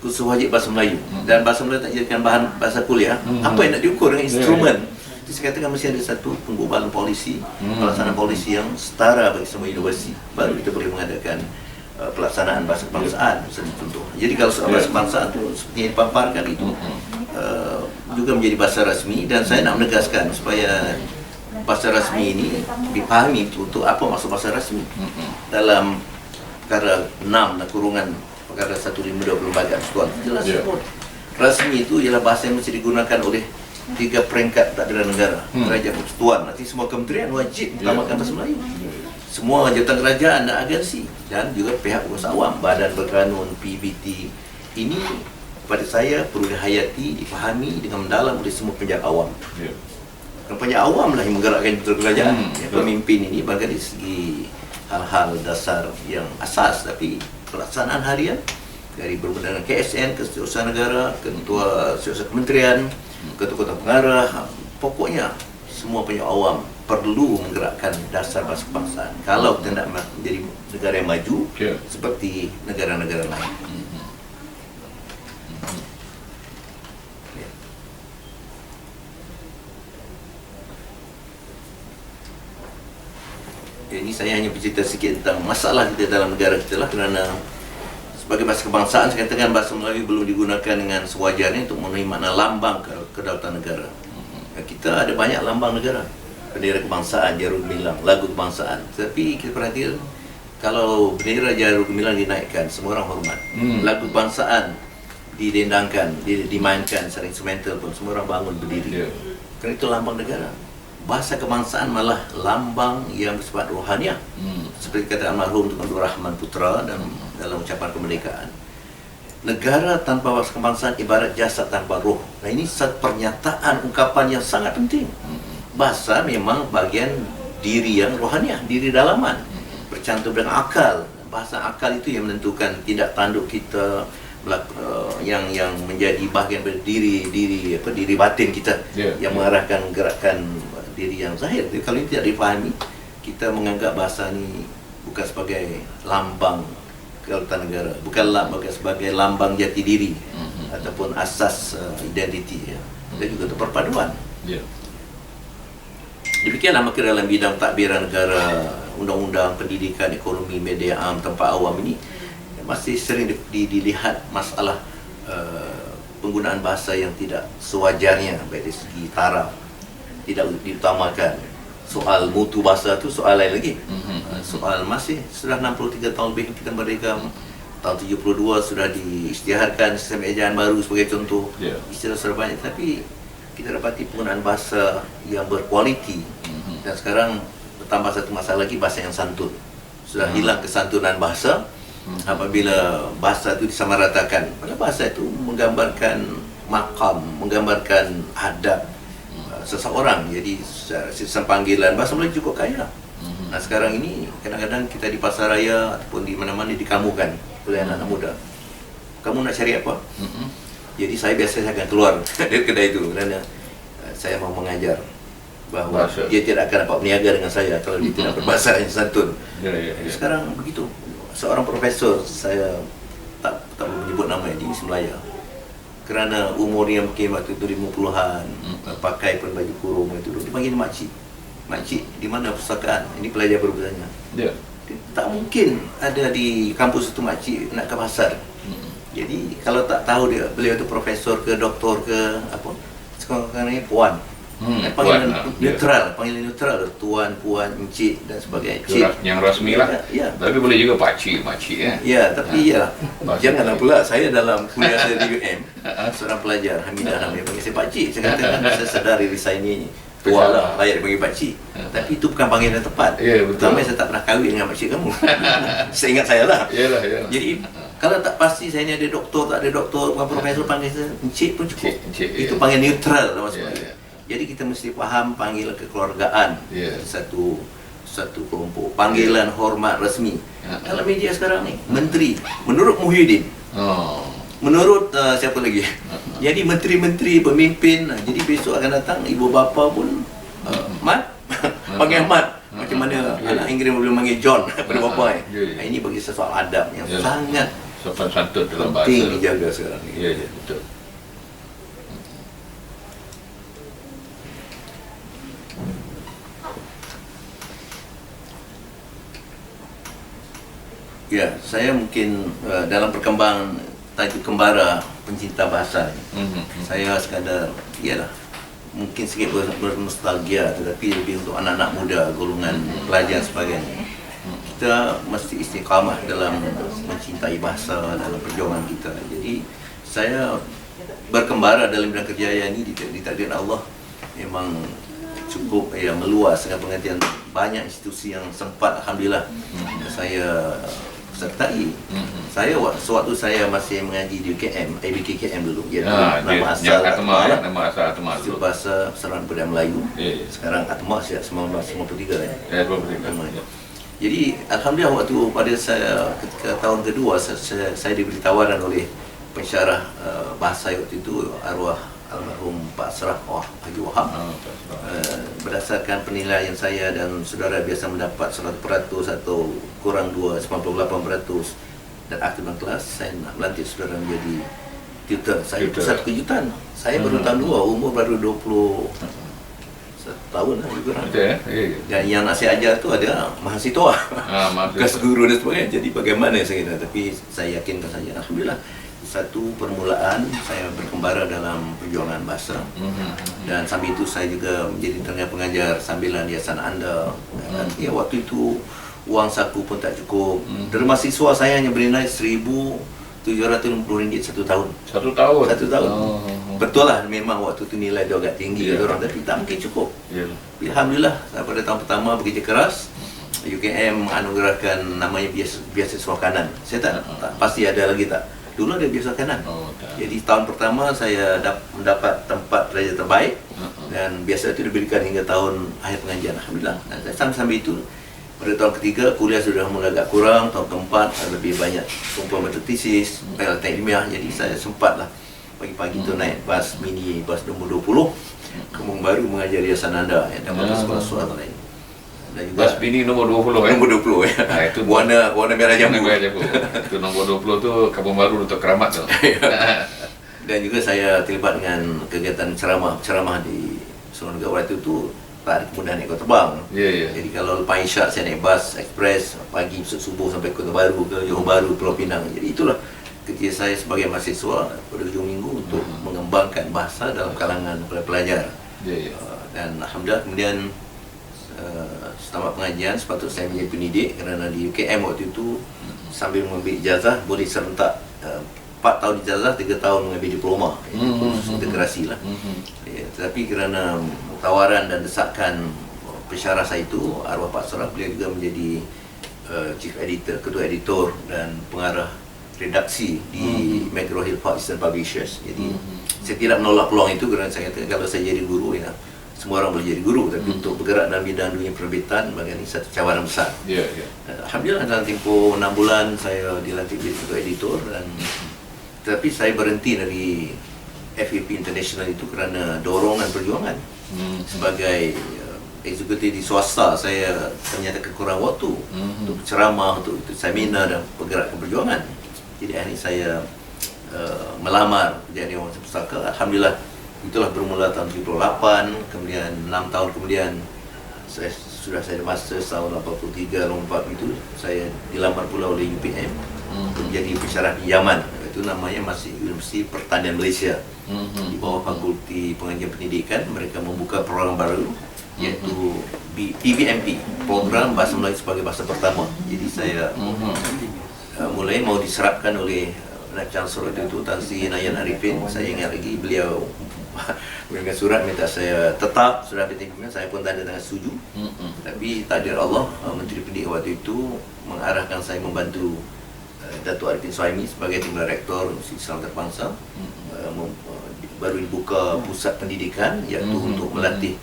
kursus wajib bahasa Melayu dan bahasa Melayu tak dijadikan bahan bahasa kuliah, apa yang nak diukur dengan instrumen? Jadi saya katakan mesti ada satu penggubalan polisi, pelaksanaan polisi yang setara bagi semua universiti, baru kita boleh mengadakan pelaksanaan bahasa kebangsaan contoh. Jadi kalau soal bahasa kebangsaan itu seperti yang dipaparkan itu juga menjadi bahasa rasmi, dan saya nak menegaskan supaya bahasa rasmi ini dipahami untuk apa maksud bahasa rasmi. Dalam perkara 6 dan kurungan perkara 1520 Lembaga Persekutuan jelas sebut rasmi itu ialah bahasa yang mesti digunakan oleh 3 peringkat takdiran negara, kerajaan persekutuan. Nanti semua kementerian wajib mengutamakan bahasa Melayu. Semua jabatan kerajaan dan agensi, dan juga pihak usaha awam, badan berkanun, PBT. Ini pada saya perlu dihayati, dipahami dengan mendalam oleh semua penjajah awam. Penjajah awam lah yang menggerakkan jabatan kerajaan. Pemimpin ini bahkan dari segi hal-hal dasar yang asas, tapi pelaksanaan harian dari berhubungan dengan KSN, Kesetiausahaan Negara, Ketua Setiausaha Kementerian, Ketua-ketua pengarah, pokoknya semua penjajah awam perlu menggerakkan dasar bahasa kebangsaan kalau kita nak menjadi negara yang maju seperti negara-negara lain. Ini saya hanya bercerita sedikit tentang masalah kita dalam negara kita lah, kerana sebagai bahasa kebangsaan saya katakan bahasa Melayu belum digunakan dengan sewajarnya untuk memenuhi makna lambang kedaulatan negara. Kita ada banyak lambang negara, bendera kebangsaan, jarum gemilang, lagu kebangsaan. Tapi kita perhatikan, kalau bendera jarum gemilang dinaikkan, semua orang hormat. Lagu kebangsaan didendangkan, dimainkan secara instrumental pun semua orang bangun berdiri. Kerana itu lambang negara. Bahasa kebangsaan malah lambang yang bersifat rohaniah. Seperti kata almarhum Tun Abdul Rahman Putra dalam ucapan kemerdekaan, negara tanpa bahasa kebangsaan ibarat jasad tanpa roh. Nah, ini satu pernyataan, ungkapan yang sangat penting. Bahasa memang bagian diri yang rohaniah, diri dalaman, bercantum dengan akal. Bahasa akal itu yang menentukan tindak tanduk kita, yang menjadi bahagian dari diri batin kita, yang mengarahkan gerakan diri yang zahir. Jadi, kalau ini tidak dipahami, kita menganggap bahasa ini bukan sebagai lambang kedaulatan negara, bukanlah sebagai lambang jati diri ataupun asas identiti ya. Dan juga untuk perpaduan. Ya. Demikianlah maka dalam bidang tadbiran negara, undang-undang, pendidikan, ekonomi, media am, tempat awam ini masih sering dilihat masalah penggunaan bahasa yang tidak sewajarnya, baik dari segi taraf tidak diutamakan. Soal mutu bahasa tu soal lain lagi. Soal masih sudah 63 tahun lebih kita merdeka. Tahun 72 sudah diisytiharkan sistem ejaan baru sebagai contoh. Istilah sudah banyak, tapi kita dapati penggunaan bahasa yang berkualiti. Dan sekarang bertambah satu masalah lagi, bahasa yang santun. Sudah hilang kesantunan bahasa apabila bahasa itu disamaratakan. Padahal bahasa itu menggambarkan makam, menggambarkan adab seseorang. Jadi sistem panggilan bahasa Melayu cukup kaya. Nah sekarang ini kadang-kadang kita di pasaraya ataupun di mana-mana dikamukan oleh anak-anak muda. Kamu nak cari apa? Jadi saya biasanya akan keluar dari kedai itu kerana saya mau mengajar bahawa dia tidak akan dapat berniaga dengan saya kalau dia tidak berbahasa yang santun. Sekarang begitu. Seorang profesor, saya tak menyebut nama di Semelaya, kerana umurnya mungkin waktu itu 50-an, pakai pun baju kurung itu, dipanggil makcik. Makcik, di mana perpustakaan? Ini pelajar baru bertanya. Tak mungkin ada di kampus itu makcik nak ke pasar. Jadi kalau tak tahu dia, beliau itu profesor ke doktor ke apa, sekarang ini puan. Panggilan neutral, panggilan neutral, tuan, puan, encik dan sebagainya. Cik. Yang rasmi lah. Ya. Tapi boleh juga pakcik, makcik ya. Ya, tapi ya, janganlah pula saya dalam kuliah saya di UM, seorang pelajar Hamidah namanya panggil saya pakcik. Saya katakan saya sedar diri saya ini tua lah, layak dipanggil pakcik. Tapi itu bukan panggilan yang tepat. Ya, betul. Pertama saya tak pernah kahwin dengan pakcik kamu. Saya ingat saya lah. Yalah. Jadi kalau tak pasti saya ni ada doktor, tak ada doktor, bukan profesor, panggil saya encik pun cukup. Encik, itu panggil neutral lah maksudnya. Jadi kita mesti faham panggilan kekeluargaan satu kelompok, panggilan hormat rasmi. Dalam media sekarang ni, menteri, menurut Muhyiddin, menurut siapa lagi? Jadi menteri-menteri, pemimpin, jadi besok akan datang ibu bapa pun Mat, panggil Mat. Macam mana anak Inggeris boleh panggil John pada bapa. Ini bagi sesuatu adab yang sangat sopan santun dalam bahasa penting dijaga sekarang ni. Ya, betul. Ya, saya mungkin dalam perkembangan tajuk kembara pencinta bahasa. Saya sekadar, iyalah, mungkin sedikit bernostalgia, tetapi lebih untuk anak-anak muda, golongan pelajar dan sebagainya. Kita mesti istiqamah dalam mencintai bahasa dalam perjuangan kita. Jadi saya berkembara dalam bidang kerjaya ini ditakdirkan Allah memang cukup meluas dengan pengertian banyak institusi yang sempat alhamdulillah saya sertai. Saya sewaktu saya masih mengaji di UKM, ABKKM dulu. Nama asal Atma itu bahasa Persatuan Budaya Melayu. Sekarang Atma sejak 1953 ya. 1953. Jadi alhamdulillah waktu pada saya ketika tahun kedua saya diberi tawaran oleh pensyarah bahasa waktu itu arwah almarhum Pak Serah Haji Wahab. Berdasarkan penilaian saya dan saudara biasa mendapat 100% atau kurang 98% dan akhir kelas, saya nak melantik saudara menjadi tutor. Saya itu satu kejutan. Saya baru tahun 2, umur baru 21 tahun lah juga. Dan yang nak saya ajar tu ada mahasiswa, bekas guru dan sebagainya. Jadi bagaimana saya kira, tapi saya yakinkan saja alhamdulillah satu permulaan saya berkembara dalam perjuangan bahasa. Dan sambil itu saya juga menjadi tenaga pengajar sambilan Yayasan Anda. Ya, waktu itu uang saku pun tak cukup. Derma siswa saya hanya bernilai RM1,750 satu tahun. Satu tahun? Satu tahun. Betul lah, memang waktu itu nilai dia agak tinggi orang, tapi tak mungkin cukup. Alhamdulillah, pada tahun pertama bekerja keras, UKM menganugerahkan namanya beasiswa kanan. Saya tak pasti ada lagi tak. Dulu ada beasiswa kanan. Jadi tahun pertama saya mendapat tempat pelajar terbaik dan biasa itu diberikan hingga tahun akhir pengajian. Alhamdulillah. Dan sambil itu pada tahun ketiga kuliah sudah mulai agak kurang, tahun keempat lebih banyak kumpulan bertesis, teknik ilmiah. Jadi saya sempatlah pagi-pagi itu naik bas mini, bas nombor 20 Kembang Baru mengajar Yayasan Anda yang dapat sekolah swasta lain. Dan juga bas mini nombor 20 Nombor 20 ya. Itu warna merah jambu. Itu nombor 20 tu Kembang Baru untuk Keramat tu. Dan juga saya terlibat dengan kegiatan ceramah di seluruh negara itu tak ada kemudahan naik kota terbang. Jadi kalau lepas isyak saya naik bas ekspres pagi subuh sampai Kota Baru ke Johor Bahru, Pulau Pinang. Jadi itulah kerja saya sebagai mahasiswa pada hujung minggu untuk mengembangkan bahasa dalam kalangan pelajar. Dan alhamdulillah kemudian setamat pengajian sepatutnya saya menjadi pendidik kerana di UKM waktu itu sambil mengambil ijazah boleh serentak 4 tahun ijazah, 3 tahun mengambil diploma, kursus integrasi lah. Tetapi kerana tawaran dan desakan pensyarah saya itu, arwah Pak Saraf, beliau juga menjadi chief editor, ketua editor dan pengarah redaksi di McGraw-Hill Eastern Publishers. Jadi saya tidak menolak peluang itu kerana saya kata kalau saya jadi guru, ya semua orang boleh jadi guru, tapi untuk bergerak dalam bidang dunia penerbitan bagi satu cabaran besar. Alhamdulillah dalam tempoh 6 bulan saya dilantik jadi ketua editor, dan tetapi saya berhenti dari FAP International itu kerana dorongan perjuangan. Sebagai eksekutif di swasta, saya ternyata kekurangan waktu untuk ceramah, untuk seminar dan pergerakan perjuangan. Jadi akhirnya saya melamar jadi Dewan Pustaka. Alhamdulillah itulah bermula tahun 78, kemudian 6 tahun kemudian saya ada master tahun 83, 84 itu saya dilamar pula oleh UPM untuk menjadi pensyarah di Yaman. Itu namanya masih Universiti Pertanian Malaysia. Di bawah Fakulti Pengajian Pendidikan mereka membuka program baru iaitu PBMP, Program Bahasa Melayu sebagai Bahasa Pertama. Jadi saya mulai mau diserapkan oleh Naib Chancellor itu Tan Sri Nayan Arifin. Saya ingat lagi beliau dengan surat minta saya tetap, surat pentingnya saya pun tanda tangan setuju. Tapi takdir Allah, Menteri Pendidikan waktu itu mengarahkan saya membantu Datuk Arifin Suhaimi sebagai Timbalan Rektor Universiti Islam Antarabangsa. Baru dibuka pusat pendidikan iaitu untuk melatih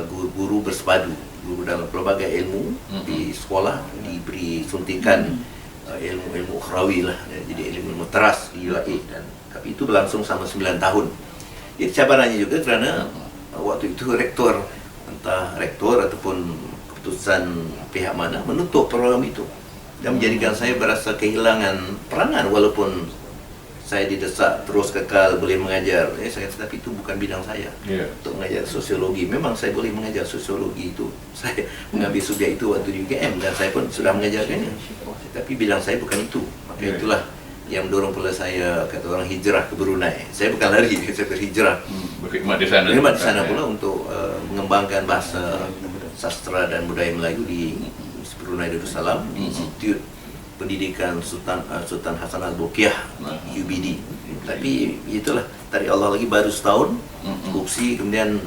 guru-guru bersepadu, guru dalam pelbagai ilmu di sekolah, diberi suntikan ilmu-ilmu ukhrawi lah, jadi ilmu teras di UAE, dan tapi itu berlangsung selama 9 tahun. Jadi cabarannya juga kerana waktu itu rektor, entah rektor ataupun keputusan pihak mana menutup program itu dan menjadikan saya berasa kehilangan peranan walaupun saya didesak terus kekal boleh mengajar. Saya kata tapi itu bukan bidang saya. Untuk mengajar sosiologi, memang saya boleh mengajar sosiologi itu. Saya mengambil subjek itu waktu di UKM dan saya pun sudah mengajarkannya. Tapi bidang saya bukan itu. Maka itulah yang mendorong pula saya, kata orang, hijrah ke Brunei. Saya bukan lari, saya berhijrah. Berkhidmat di sana. Berkhidmat di sana pula untuk mengembangkan bahasa, sastra dan budaya Melayu di Brunei Darussalam, di Institut Pendidikan Sultan Hassan Al-Bolkiah, UBD. Tapi itulah, dari Allah lagi baru setahun, opsi kemudian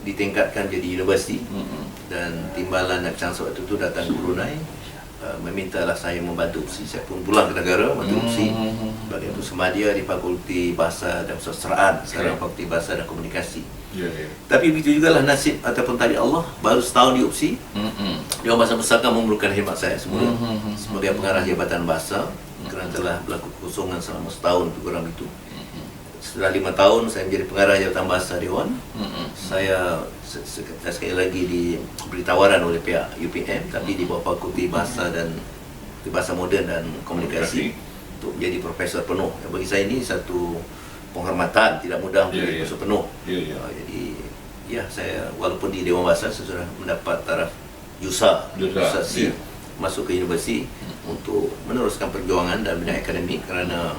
ditingkatkan jadi universiti, dan timbalan Naib Chancellor itu datang ke Brunei, memintalah saya membantu opsi. Saya pun pulang ke negara membantu opsi sebagai Pusemadia di Fakulti Bahasa dan Susastraan, sekarang Fakulti Bahasa dan Komunikasi. Tapi begitu jugalah nasib ataupun tadi Allah, baru setahun di opsi, Dewan Bahasa Pustaka memerlukan khidmat saya semula sebagai pengarah Jabatan Bahasa kerana telah berlaku kekosongan selama setahun kurang itu. Setelah 5 tahun saya menjadi pengarah Jabatan Bahasa Dewan. Saya sekali lagi diberi tawaran oleh pihak UPM, tapi di bawah Fakulti Bahasa dan Bahasa Moden dan Komunikasi untuk menjadi profesor penuh. Bagi saya ini satu penghormatan, tidak mudah menjadi profesor penuh. Jadi ya, saya walaupun di Dewan Bahasa saya sudah mendapat taraf JUSA C, masuk ke universiti untuk meneruskan perjuangan dalam bidang akademik, kerana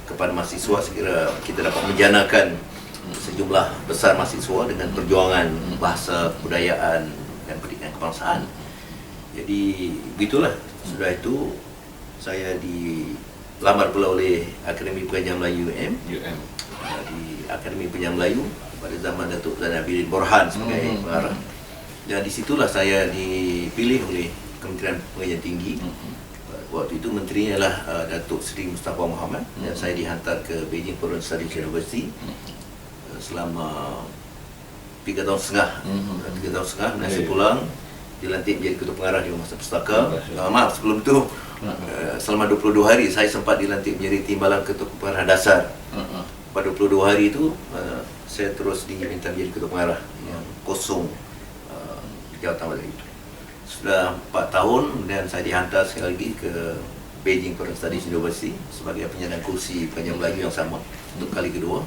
kepada mahasiswa sekira kita dapat menjanakan sejumlah besar mahasiswa dengan perjuangan bahasa, kebudayaan dan pendidikan kebangsaan. Jadi begitulah. Sudah itu saya dilamar pula oleh Akademi Pengajian Melayu UM. Di Akademi Pengajian Melayu pada zaman Datuk Zainal Abidin Borhan sebagai pengarah. Dan disitulah saya dipilih oleh Kementerian Pengajian Tinggi. Waktu itu menterinya adalah Datuk Seri Mustafa Muhammad, dan saya dihantar ke Beijing Foreign Studies University selama 3 tahun setengah. 3 tahun setengah, dan saya pulang dilantik menjadi ketua pengarah Dewan Bahasa Pustaka. Maaf, sebelum itu selama 22 hari saya sempat dilantik menjadi timbalan ketua pengarah dasar. Pada 22 hari itu saya terus diminta menjadi ketua pengarah yang kosong jawatan pada itu. Sudah 4 tahun, dan saya dihantar sekali lagi ke Beijing Foreign Studies University sebagai penyandang kursi pengajar Melayu yang sama untuk kali kedua.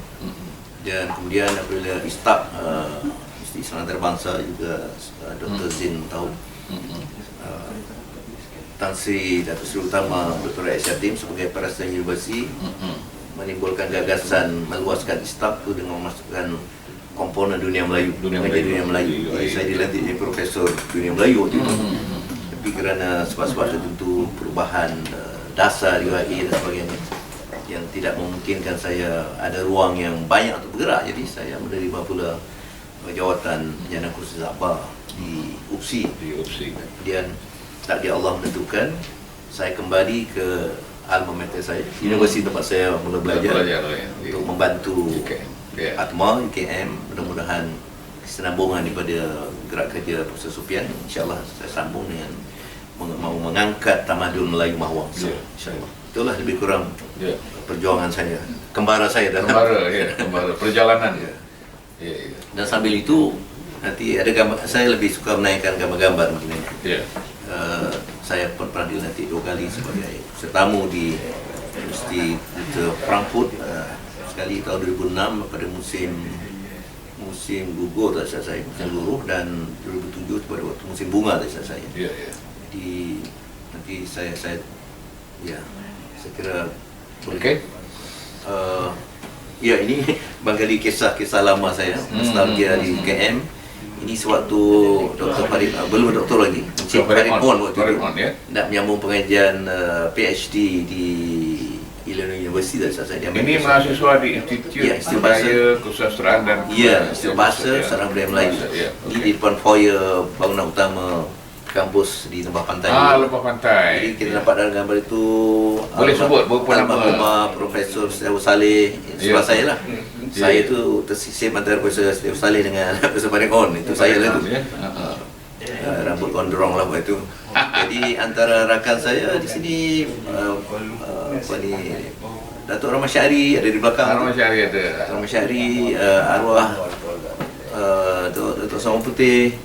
Dan kemudian apabila istaf Islam Antarabangsa juga Dr. Zin tahu, Tan Sri Datuk Seri Utama Dr. Yatim sebagai Presiden Universiti menimbulkan gagasan meluaskan istaf itu dengan memasukkan komponen dunia Melayu, dunia Melayu. Jadi saya dilantik jadi Profesor Dunia Melayu waktu itu. Tapi kerana sebab-sebab tertentu, perubahan dasar UIA dan sebagainya yang tidak memungkinkan saya ada ruang yang banyak untuk bergerak, jadi saya menerima pula jawatan penyandang kursi Sabah di UPSI. Kemudian takdir Allah menentukan saya kembali ke alma mater saya, universiti tempat saya mula belajar untuk membantu Atma UKM. Mudah-mudahan kesinambungan daripada gerak kerja Profesor Sufian, insyaAllah saya sambung dengan mau mengangkat tamadun Melayu Mahwah, insyaAllah. Itulah lebih kurang perjuangan saya, kembara saya dalam kembara perjalanan. Dan sambil itu nanti ada gambar, saya lebih suka menaikkan gambar-gambar mungkin ini. Saya pernah dilantik 2 kali sebagai tetamu di Universiti Frankfurt, sekali tahun 2006 pada musim gugur tak silap saya, musim luruh, dan 2007 pada waktu musim bunga tak silap saya. Jadi nanti saya kira ya ini barangkali kisah lama saya, nostalgia di UKM. Ini sewaktu Dr. Farid, belum doktor lagi, Encik Farid On waktu itu nak menyambung pengajian PhD di Illinois University. Ini mahasiswa di Institut Budaya Kesusastraan dan Institut Bahasa Sarang Budaya Melayu. Ini di depan foyer bangunan utama kampus di Lembah Pantai. Lembah Pantai. Jadi kita dapat dalam gambar itu boleh sebut berapa nama Profesor Sedaw Saleh, sebelah saya lah. Saya tu tersisip antara Profesor Sedaw Saleh dengan Profesor Farid On, itu saya lah tu. Rambut gondrong lah waktu itu. Jadi antara rakan saya di sini Datuk Rahmat Syari ada di belakang. Rahmat Syari ada. Rahmat Syari, arwah Datuk Samang Putih,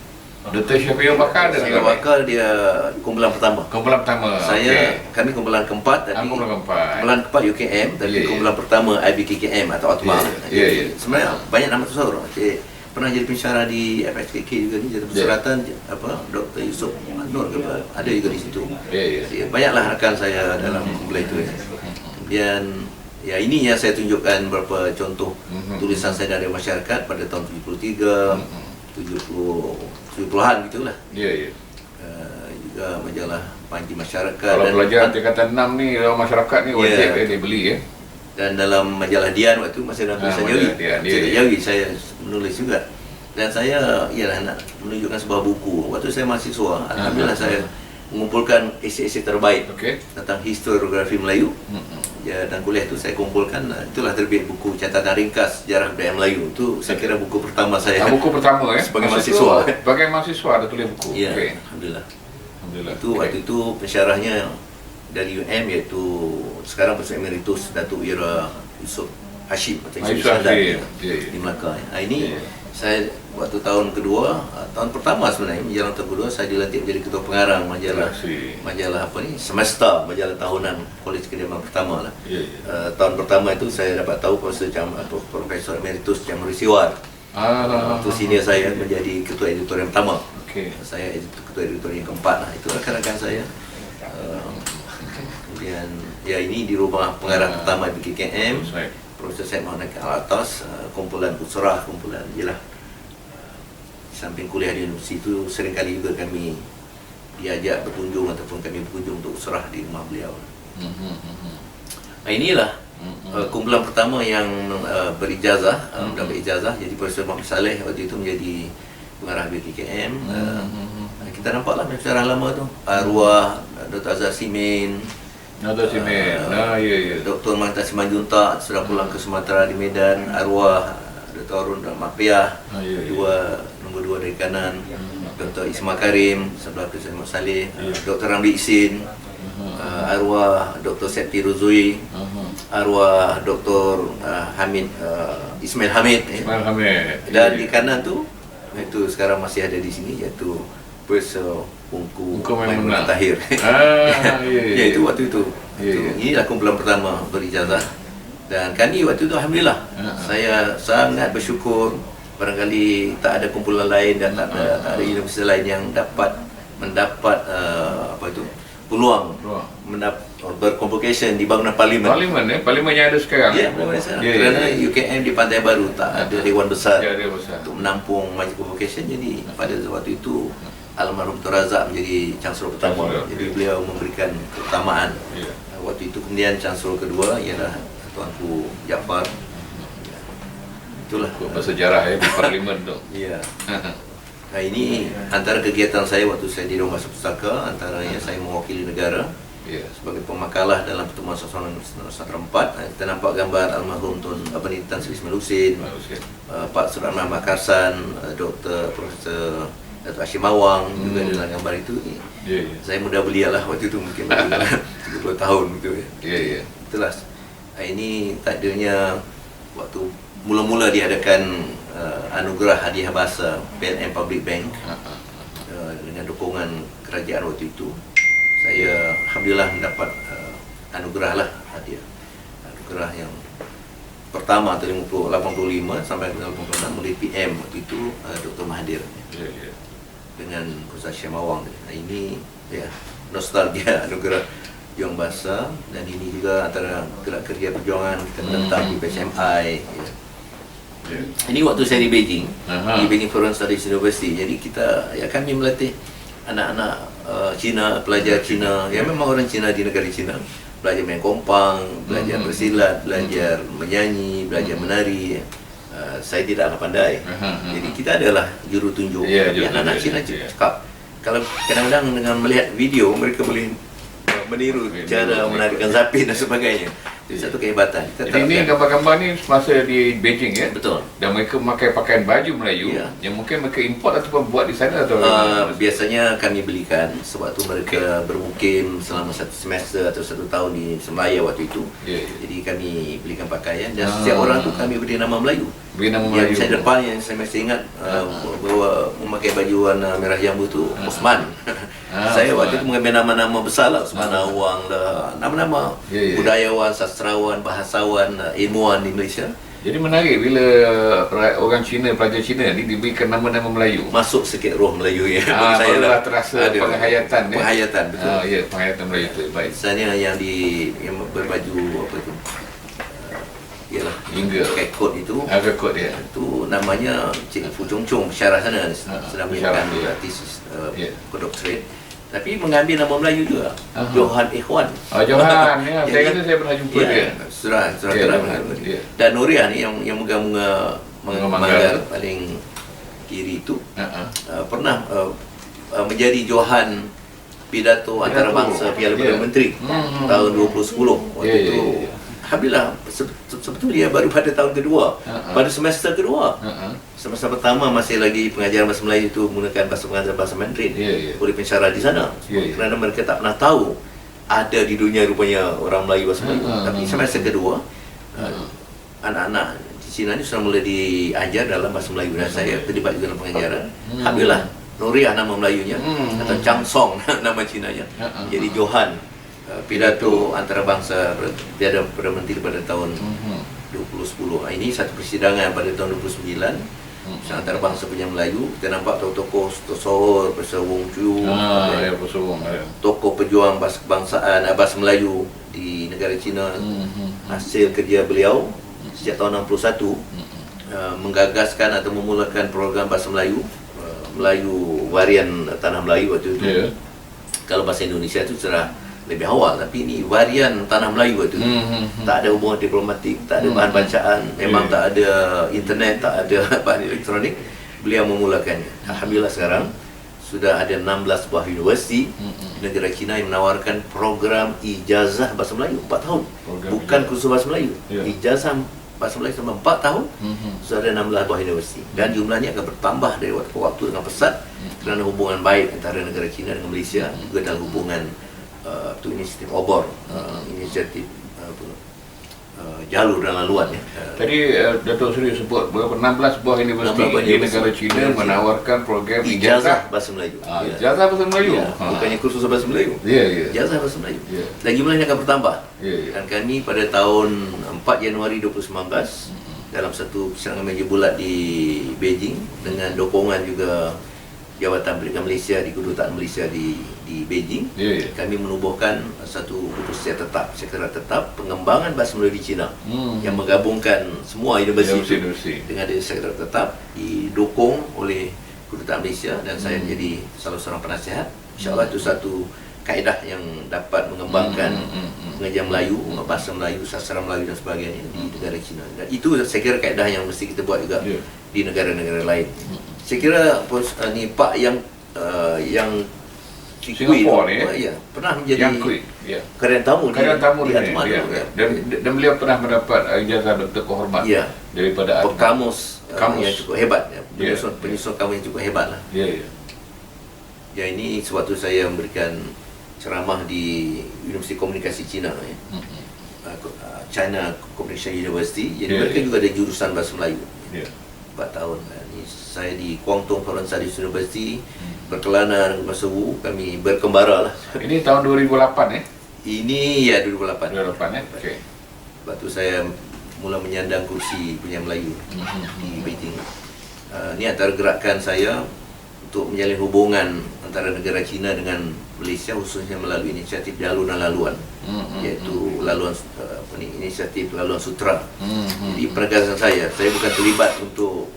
Dr. Syafiul Bakar ada. Syafiul Bakar dia kumpulan pertama. Saya kami kumpulan keempat, tapi kumpulan keempat UKM, tapi kumpulan pertama IBKKM atau Atma. Sebenarnya banyak nama tu orang. Pernah jadi pensyarah di FSKK juga ni, jadi perseratan Dr. Yusuf Nur ada juga di situ. Jadi banyaklah rakan saya dalam kumpulan itu. Kemudian ini yang saya tunjukkan beberapa contoh tulisan saya dari masyarakat pada tahun 73, 70-an gitulah. Juga majalah Panji Masyarakat. Kalau pelajar tingkatan 6 ni, masyarakat ni wajib dia beli. Dan dalam majalah Dian waktu masih dalam tulisan Jawi, saya menulis juga. Dan saya nak menunjukkan sebuah buku. Waktu saya mahasiswa, alhamdulillah saya mengumpulkan esei-esei terbaik tentang historiografi Melayu. Dan kuliah itu saya kumpulkan, itulah terbit buku catatan ringkas sejarah budaya Melayu. Itu saya kira buku pertama saya. Buku pertama sebagai mahasiswa. Sebagai mahasiswa ada tulis buku. Alhamdulillah. Itu waktu itu pensyarahnya dari UM, iaitu sekarang Profesor Emeritus Datuk Ira Yusof Hashim di Melaka. Ini saya waktu tahun pertama sebenarnya, menjelang tahun kedua saya dilantik menjadi ketua pengarang majalah semesta, majalah tahunan Kolej Kediaman pertama lah. Tahun pertama itu saya dapat tahu Profesor Emeritus Jamri Siwar, itu senior saya, menjadi ketua editor yang pertama. Saya ketua editor yang keempat lah. Itu rakan-rakan saya. Kemudian ini di rumah pengarang pertama di KKM, Profesor Syed Muhammad Al-Atas, kumpulan Usrah, kumpulan samping kuliah di universiti itu seringkali juga kami diajak berkunjung ataupun kami berkunjung untuk Usrah di rumah beliau. Inilah kumpulan pertama yang berijazah, mendapat ijazah. Jadi Profesor Muhammad Saleh waktu itu menjadi pengarah BKKM. Kita nampaklah sejarah lama tu, arwah Dr. Azhar Simin, Dr. Mantan Simanjuntak sudah pulang ke Sumatera di Medan, arwah Dr. Arun Mapiah, nombor 2 dari kanan, Dr. Ismail Karim sebelah Profesor Muhammad Saleh, Dr. Ramli Isin, arwah Dr. Septi Ruzui, arwah Dr. Ismail Hamid. Dan di kanan tu itu sekarang masih ada di sini, iaitu Profesor Ungku Ungku Maimunah Tahir. Ya, itu waktu itu. Inilah kumpulan pertama berijazah. Dan kami waktu itu alhamdulillah, saya sangat bersyukur. Barangkali tak ada kumpulan lain dan tak ada universiti lain yang mendapat peluang berconvocation di bangunan parlimen. Parlimen yang ada sekarang. Ya, kerana UKM di Pantai Baru tak ada dewan besar untuk menampung majlis convocation. Jadi pada waktu itu almarhum Dr. Razak menjadi Chancellor pertama. Jadi beliau memberikan keutamaan. Waktu itu kemudian Chancellor kedua ialah Tuanku Jaafar. Itulah bersejarah di parlimen tu. Ya. Nah, ini antara kegiatan saya waktu saya di Dewan Bahasa Pustaka, antaranya saya mewakili negara sebagai pemakalah dalam pertemuan Suasana Nusantara 4. Kita nampak gambar almarhum Tun Abang Tan Sri Ismail Husin, Pak Surat Ahmad Karsan, Dr. Profesor Datuk Hashim Awang juga dalam gambar itu. Saya muda belia lah waktu itu, mungkin 30 tahun gitu ya. Itulah. Ini takdirnya waktu mula-mula diadakan anugerah hadiah bahasa PNM Public Bank dengan dukungan kerajaan waktu itu. Saya alhamdulillah mendapat anugerah lah, hadiah anugerah yang pertama tahun 85 sampai 86 oleh PM waktu itu, Dr. Mahathir dengan Ustaz Syamawang. Nah, ini ya nostalgia anugerah Juang Bahasa, dan ini juga antara gerak kerja perjuangan kita menentang di PSMI. Ini waktu saya di Beijing, di Beijing Foreign Studies University. Jadi kami melatih anak-anak Cina, pelajar Cina, yang memang orang Cina di negara Cina, belajar main kompang, belajar bersilat, belajar menyanyi, belajar menari. Saya tidaklah pandai. Jadi kita adalah juru tunjuk. Anak-anak Cina cakap. Kalau kadang-kadang dengan melihat video, mereka boleh meniru cara menarikan zapin dan sebagainya. Itu satu kehebatan. Jadi ini gambar-gambar ni semasa di Beijing ya? Betul. Dan mereka memakai pakaian baju Melayu yang mungkin mereka import ataupun buat di sana atau biasanya kami belikan sebab tu mereka bermukim selama 1 semester atau 1 tahun di Semelaya waktu itu. Jadi kami belikan pakaian dan setiap orang tu kami beri nama Melayu. Yang saya depan yang saya masih ingat bahawa memakai baju warna merah jambu tu Osman. Saya waktu itu mengambil nama-nama besar lah, Osman Awang lah, nama-nama budayawan, sastrawan, bahasawan, ilmuwan di Malaysia. Jadi menarik bila orang Cina, pelajar Cina ni diberikan nama-nama Melayu. Masuk sikit roh Melayu ya. Saya lah terasa ada penghayatan ya. Penghayatan betul. Ya, penghayatan Melayu tu baik. Misalnya yang berbaju apa tu? Ialah hingga pakai kod itu. Kod dia. Itu namanya Cik Fu Chong Chong, syarah sana sedang menyiapkan tesis doktorat. Tapi mengambil nama Melayu juga. Johan Ikhwan. Johan ya. Saya kata saya pernah jumpa dia. Surah terang. Dan Nuriah ni yang megang-megang manggar paling kiri itu pernah menjadi Johan pidato antarabangsa Piala Perdana Menteri tahun 2010. Waktu itu alhamdulillah, sebetulnya baru pada tahun kedua, pada semester kedua. Semester pertama masih lagi pengajaran bahasa Melayu itu menggunakan pengajaran bahasa Mandarin oleh pensyarah di sana. Kerana mereka tak pernah tahu ada di dunia rupanya orang Melayu bahasa Melayu. Tapi semester kedua, anak-anak di Cina ni sudah mulai diajar dalam bahasa Melayu dan saya terlibat juga dalam pengajaran. Alhamdulillah, Nuriah nama Melayunya atau Chang Song nama Cinanya. Jadi Johan pidato antarabangsa Piala Perdana Menteri pada tahun 2010. Ini satu persidangan pada tahun 2009 antarabangsa punya Melayu. Kita nampak tokoh-tokoh Tosor, Profesor Wong Chu, tokoh pejuang bahasa kebangsaan bahasa Melayu di negara China. Hasil kerja beliau sejak tahun 61 menggagaskan atau memulakan program bahasa Melayu, Melayu varian Tanah Melayu waktu itu. Kalau bahasa Indonesia itu sudah lebih awal, tapi ini varian Tanah Melayu waktu itu. Tak ada hubungan diplomatik, tak ada bahan bacaan, memang tak ada internet, tak ada bahan elektronik. Beliau memulakannya. Alhamdulillah sekarang sudah ada 16 buah universiti di negara China yang menawarkan program ijazah bahasa Melayu 4 tahun. Bukan kursus bahasa Melayu, ijazah bahasa Melayu selama 4 tahun. Sudah ada 16 buah universiti dan jumlahnya akan bertambah dari waktu ke waktu dengan pesat kerana hubungan baik antara negara China dengan Malaysia, juga dalam hubungan inisiatif obor, inisiatif jalur dan laluan ya. Tadi Datuk Seri sebut berapa 16 buah universiti di negara China menawarkan program ijazah bahasa Melayu. Ijazah bahasa Melayu. Ya, bukannya kursus bahasa Melayu. Ijazah bahasa Melayu. Lagi mulanya akan bertambah. Dan kami pada tahun 4 Januari 2019 dalam satu keserangan meja bulat di Beijing dengan dukungan juga Jabatan Pendidikan Malaysia di Kedutaan Malaysia di Beijing, kami menubuhkan satu keputusan tetap, sekretariat tetap pengembangan bahasa Melayu di China yang menggabungkan semua universiti dengan sekretariat tetap didukung oleh Kedutaan Malaysia dan saya menjadi salah seorang penasihat. InsyaAllah itu satu kaedah yang dapat mengembangkan pengajian Melayu, bahasa Melayu, sastra Melayu dan sebagainya di negara China. Dan itu saya kira kaedah yang mesti kita buat juga di negara-negara lain. Saya kira ni Pak yang Singapura ni pernah menjadi karyan tamu di Atman dan beliau pernah mendapat ijazah doktor kehormat daripada kamus yang cukup hebat, penyusun kamus yang cukup hebat lah. Ya, ini sewaktu saya memberikan ceramah di Universiti Komunikasi China China Communication University, jadi mereka juga ada jurusan bahasa Melayu 4 tahun. Saya di Guangdong Foreign Studies University berkelana dengan Bahasa Wu, kami berkembara lah. Ini tahun 2008 Ini ya 2008 okey. Waktu saya mula menyandang kursi penyiar Melayu di Beijing. Ini antara gerakan saya untuk menjalin hubungan antara negara China dengan Malaysia, khususnya melalui inisiatif Jalur dan Laluan, iaitu laluan inisiatif Laluan Sutra. Jadi pergerakan saya bukan terlibat untuk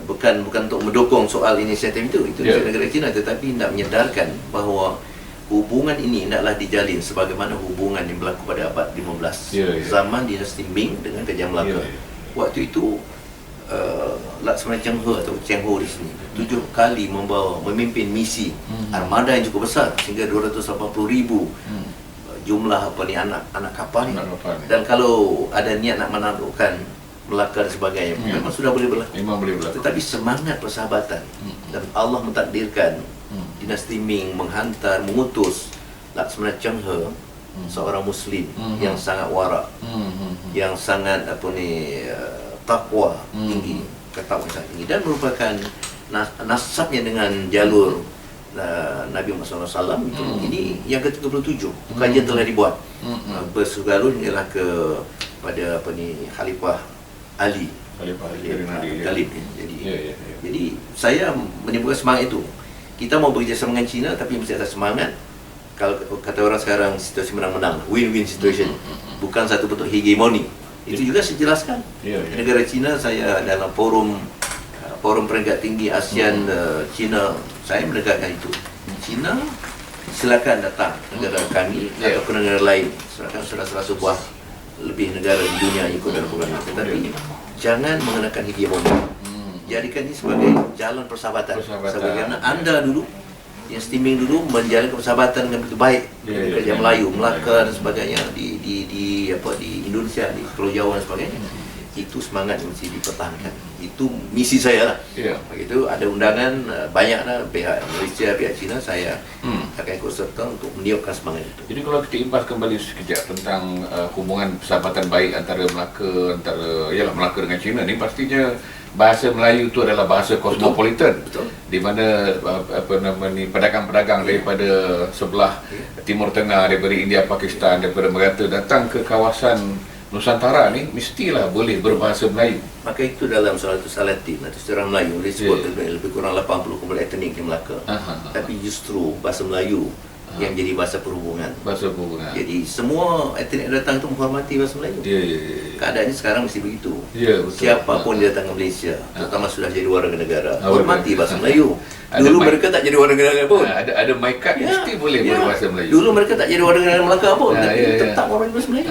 bukan untuk mendukung soal inisiatif itu negara China, tetapi nak menyedarkan bahawa hubungan ini hendaklah dijalin sebagaimana hubungan yang berlaku pada abad 15 zaman dinasti Ming dengan Kerajaan Melaka. Waktu itu Laksamana Cheng He atau Cheng Ho di sini 7 kali memimpin misi armada yang cukup besar sehingga 280,000 jumlah anak kapal ni. Dan kalau ada niat nak menaklukkan Melaka dan sebagainya, memang sudah boleh berlaku. Tetapi semangat persahabatan dan Allah mentakdirkan dinasti Ming mengutus Laksamana Cheng He, seorang Muslim yang sangat warak, yang sangat takwa tinggi, ketakwaan sangat tinggi, dan merupakan nasabnya dengan jalur Nabi Muhammad SAW. Ini yang ke-37 kajian telah dibuat bersegalun ialah pada Khalifah Ali Khalid. Jadi saya menimbulkan semangat itu. Kita mau bekerjasama dengan China, tapi mesti ada semangat. Kalau kata orang sekarang, situasi menang-menang, win-win situation, bukan satu bentuk hegemoni. Itu juga saya jelaskan. Negara China, saya dalam forum peringkat tinggi ASEAN China, saya menegakkan itu. China, silakan datang negara kami ataupun negara lain, silakan salah sebuah lebih negara di dunia ikut dalam program ini, tetapi jangan mengenakan hegemoni. Jadikan ini sebagai jalan persahabatan. Sebagaimana Anda dulu yang steaming dulu menjalin persahabatan dengan begitu baik dengan Kerajaan Melayu, Melaka dan sebagainya di Indonesia, di Pulau Jawa dan sebagainya. Itu semangat yang mesti dipertahankan. Itu misi saya lah. Begitu ada undangan banyaklah pihak Malaysia, pihak China, saya akan ikut serta untuk meniupkan semangat itu. Jadi kalau kita imbas kembali sekejap tentang hubungan persahabatan baik antara Melaka dengan China ni, pastinya bahasa Melayu itu adalah bahasa kosmopolitan. Di mana pedagang-pedagang daripada sebelah Timur Tengah, daripada India, Pakistan, daripada Merata datang ke kawasan Nusantara ni mestilah boleh berbahasa Melayu. Maka itu dalam Salatul Salatin atau sejarah Melayu disebut lebih kurang 80 kumpulan etnik di Melaka. Tapi justru bahasa Melayu yang jadi bahasa perhubungan. Jadi semua etnik yang datang itu menghormati bahasa Melayu. Keadaannya sekarang mesti begitu. Siapapun yang datang ke Malaysia, terutama sudah jadi warga negara, hormati bahasa Melayu. Dulu mereka tak jadi warga negara pun. Ada maikat mesti boleh berbahasa Melayu. Dulu mereka tak jadi warga negara Melaka pun, tapi tetap menghormati bahasa Melayu.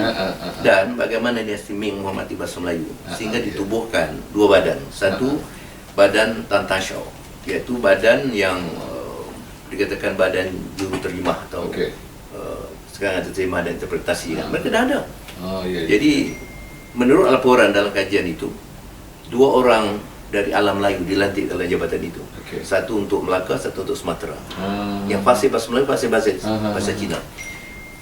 Dan bagaimana dinasti Ming menghormati bahasa Melayu sehingga ditubuhkan dua badan. Satu badan Tan Tan Shau, iaitu badan yang dikatakan badan juru terjemah atau sekarang ada terjemah dan interpretasi. Mereka dah ada. Jadi menurut laporan dalam kajian itu, 2 orang dari alam Melayu dilantik dalam jabatan itu. Satu untuk Melaka, satu untuk Sumatera. Yang fasih bahasa Melayu, fasih bahasa Cina.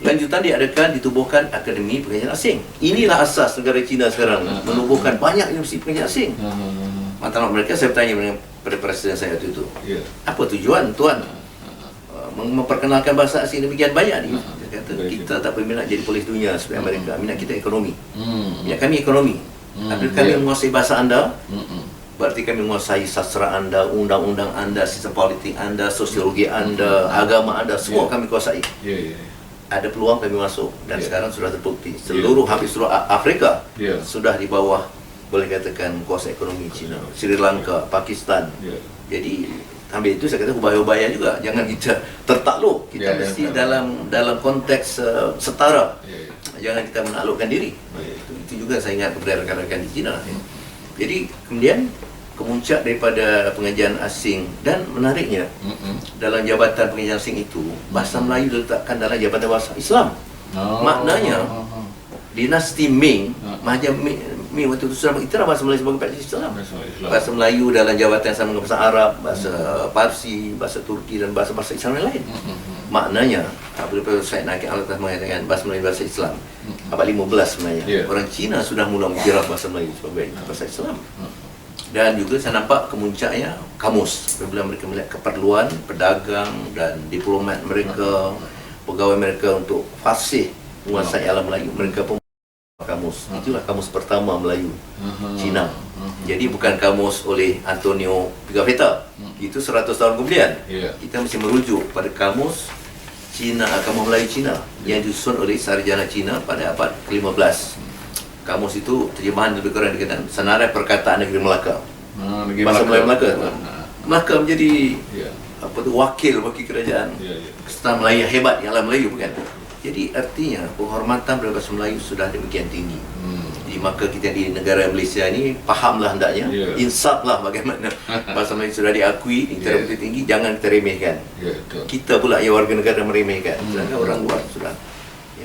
Lanjutan diadakan, ditubuhkan Akademi Pengajian Asing. Inilah asas negara China sekarang, menubuhkan banyak universiti pengajian asing. Matlamat mereka, saya bertanya pada presiden saya waktu itu, apa tujuan tuan memperkenalkan bahasa asing demikian banyak ni? Dia kata, kita tak berminat jadi polis dunia seperti Amerika, minat kita ekonomi. Minat kami ekonomi. Apabila kami menguasai bahasa anda, berarti kami menguasai sastra anda, undang-undang anda, sistem politik anda, sosiologi anda, agama anda, semua kami kuasai. Ada peluang kami masuk, dan sekarang sudah terbukti hampir seluruh Afrika sudah di bawah, boleh katakan, kuasa ekonomi China. Sri Lanka, Pakistan. Jadi ambil itu, saya kata upaya-upaya juga, jangan kita tertakluk, kita mesti dalam konteks setara. Jangan kita menaklukkan diri. Itu juga saya ingat kepada rakan-rakan di China. Jadi kemudian kemuncak daripada pengajian asing, dan menariknya dalam jabatan pengajian asing itu bahasa Melayu diletakkan dalam jabatan bahasa Islam. Maknanya dinasti Ming, Mahajam Ming waktu itu sudah mengiktiraf bahasa Melayu sebagai bahasa Islam. Bahasa Melayu dalam jabatan yang sama dengan bahasa Arab, bahasa Parsi, bahasa Turki, dan bahasa-bahasa Islam yang lain. Maknanya apabila Syed Naqi Al-Atas mengatakan bahasa Melayu bahasa Islam, abad 15 sebenarnya orang Cina sudah mula mengiktiraf bahasa Melayu sebagai bahasa Islam. Dan juga saya nampak kemuncaknya kamus, apabila mereka melihat keperluan pedagang dan diplomat mereka, pegawai mereka untuk fasih menguasai alam Melayu, mereka pun kamus. Itulah kamus pertama Melayu Cina. Jadi bukan kamus oleh Antonio Pigafetta, itu 100 tahun kemudian. Kita mesti merujuk pada kamus Cina, kamus Melayu Cina yang disusun oleh sarjana Cina pada abad ke-15. Kamus itu terjemahan lebih kurang dikatakan Senarai Perkataan Negeri Melaka. Bahasa Melayu Melaka. Melaka menjadi wakil kerajaan. Kesatuan Melayu yang hebat yang dalam Melayu, bukan? Jadi artinya penghormatan pada bahasa Melayu sudah demikian tinggi. Jadi maka kita di negara Malaysia ni fahamlah hendaknya, insaflah bagaimana bahasa Melayu sudah diakui, intera tinggi, jangan kita remehkan. Kita pula yang warga negara meremehkan. Sedangkan orang luar sudah.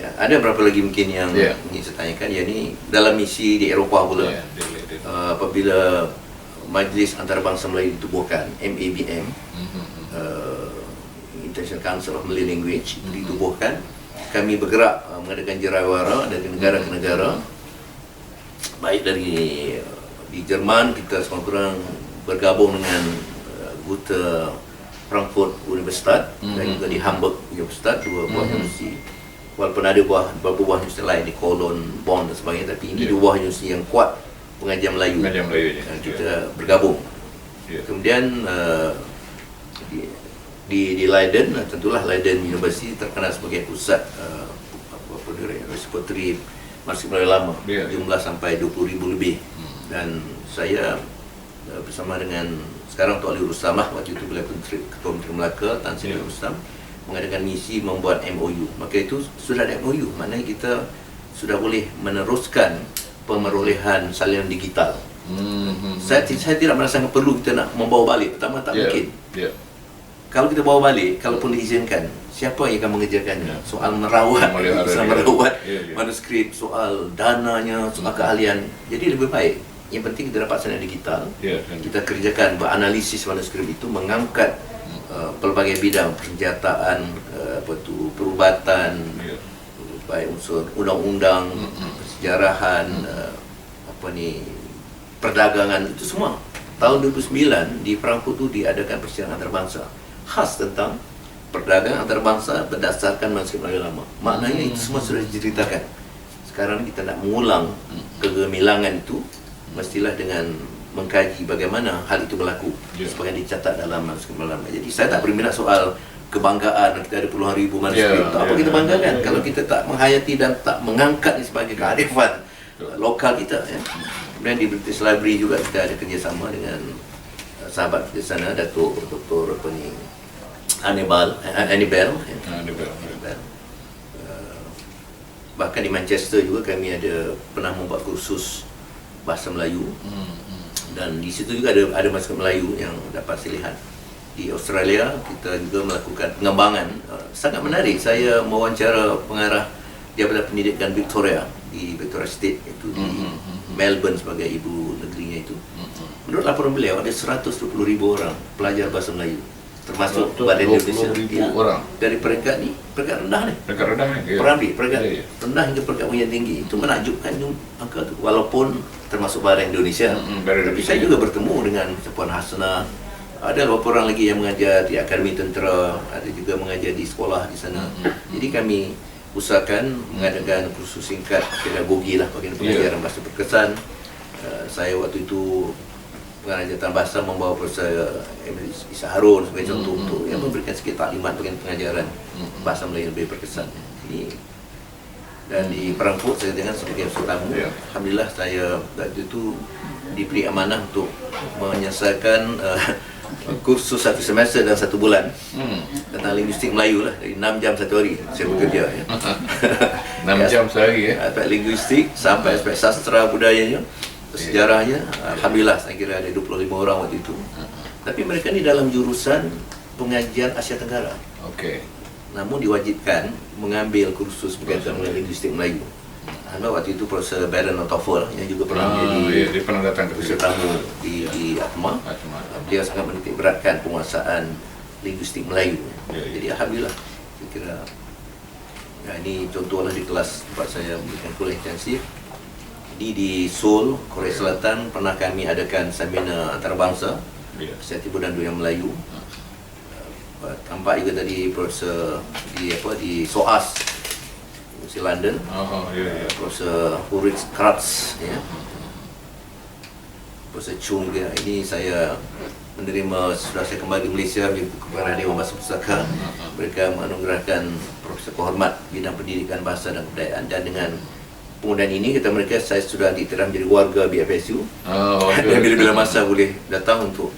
Ada berapa lagi mungkin yang ingin saya tanyakan, yakni dalam misi di Eropah pula, apabila Majlis Antarabangsa Melayu ditubuhkan, MABM, International Council of Malay Language ditubuhkan, kami bergerak mengadakan jerawara dari negara ke negara, baik dari di Jerman kita sekurang-kurang bergabung dengan Goethe Frankfurt Universitat dan juga di Hamburg Universitat, dua buah universiti. Walaupun ada beberapa buah universiti lain di Cologne, Bonn dan sebagainya, tapi ini dua buah universiti yang kuat pengajian Melayu. Dan kita bergabung. Kemudian di Leiden, tentulah Leiden University terkenal sebagai pusat repository Manuskrip Melayu lama, jumlah sampai 20,000 lebih. Dan saya bersama dengan sekarang Tok Ali Rustamah, waktu itu beliau Ketua Menteri Melaka, Tan Sri Rustam, mengadakan misi membuat MOU. Maka itu sudah ada MOU, maknanya kita sudah boleh meneruskan pemerolehan salinan digital. Saya tidak merasakan perlu kita nak membawa balik. Pertama, tak mungkin. Kalau kita bawa balik, kalaupun diizinkan, siapa yang akan mengerjakannya? Soal merawat manuskrip, soal dananya, soal keahlian. Jadi lebih baik, yang penting kita dapat salinan digital. Kita kerjakan beranalisis manuskrip itu, mengangkat pelbagai bidang persenjataan, perubatan, baik unsur undang-undang, sejarahan, perdagangan, itu semua. Tahun 2009 di Frankfurt itu diadakan persidangan antarabangsa khas tentang perdagangan antarabangsa berdasarkan manuskrip Melayu lama. Maknanya itu semua sudah diceritakan. Sekarang kita nak mengulang kegemilangan itu, mestilah dengan mengkaji bagaimana hal itu berlaku sebagai dicatat dalam manuskrip Melayu lama. Jadi saya tak berminat soal kebanggaan kita ada puluhan ribu manuskrip. Apa kita banggakan kalau kita tak menghayati dan tak mengangkat sebagai kearifan lokal kita. Kemudian di British Library juga kita ada kerjasama dengan sahabat di sana, Datuk Dr. Annabel. Bahkan di Manchester juga kami ada pernah membuat kursus bahasa Melayu. Dan di situ juga ada manuskrip Melayu yang dapat saya lihat. Di Australia kita juga melakukan pengembangan sangat menarik. Saya mewawancara pengarah Jabatan Pendidikan Victoria di Victoria State, itu di Melbourne sebagai ibu negerinya itu. Menurut laporan beliau ada 120,000 orang pelajar bahasa Melayu termasuk Badan Indonesia 20,000 orang. dari peringkat rendah ni. Peringkat rendah ni. Ya. Peringkat Ya, ya. rendah hingga peringkat yang tinggi. Itu menakjubkan angka tu. Walaupun termasuk Badan Indonesia. Badan Tapi Indonesia. saya juga bertemu dengan Puan Hasnah. Ada beberapa orang lagi yang mengajar di Akademi Tentera, ada juga mengajar di sekolah di sana. Jadi kami usahakan mengadakan kursus singkat pedagogi lah bagian pengajaran bahasa berkesan. Saya waktu itu pengajar bahasa membawa Profesor Isa Harun sebagai contoh untuk yang memberikan sedikit taklimat bagian pengajaran bahasa Melayu lebih berkesan. Ini dan di Perangkut saya dengan sebagai tamu. Alhamdulillah saya waktu itu diberi amanah untuk menyelesaikan kursus 1 semester dan 1 bulan tentang linguistik Melayu lah, dari 6 jam 1 hari saya bekerja ya. 6 jam sehari ya. Aspek linguistik sampai aspek sastra budayanya, sejarahnya. Alhamdulillah saya kira ada 25 orang waktu itu. Tapi mereka ni dalam jurusan pengajian Asia Tenggara. Okey. Namun diwajibkan mengambil kursus berkaitan dengan linguistik Melayu. Waktu itu Profesor Baron Otoffel yang juga pernah menjadi dia pernah datang ke kursus sini. tamu di Atma. Beliau sangat menitik beratkan penguasaan linguistik Melayu. Jadi alhamdulillah saya kira ini contohlah di kelas tempat saya memberikan kuliah intensif. Di Seoul, Korea Selatan pernah kami adakan seminar antarabangsa Asia Timur dan Dunia Melayu. Tampak juga tadi Profesor di SOAS di London. Profesor Ulrich Kratz ya. Profesor Chung juga. Ini saya menerima setelah saya kembali ke Malaysia kepada Dewan Bahasa Pustaka. Mereka menganugerahkan Profesor Kehormat bidang pendidikan bahasa dan kebudayaan, dan dengan pengundaan ini kata mereka saya sudah diterima menjadi warga BFSU. Dan bila-bila masa boleh datang untuk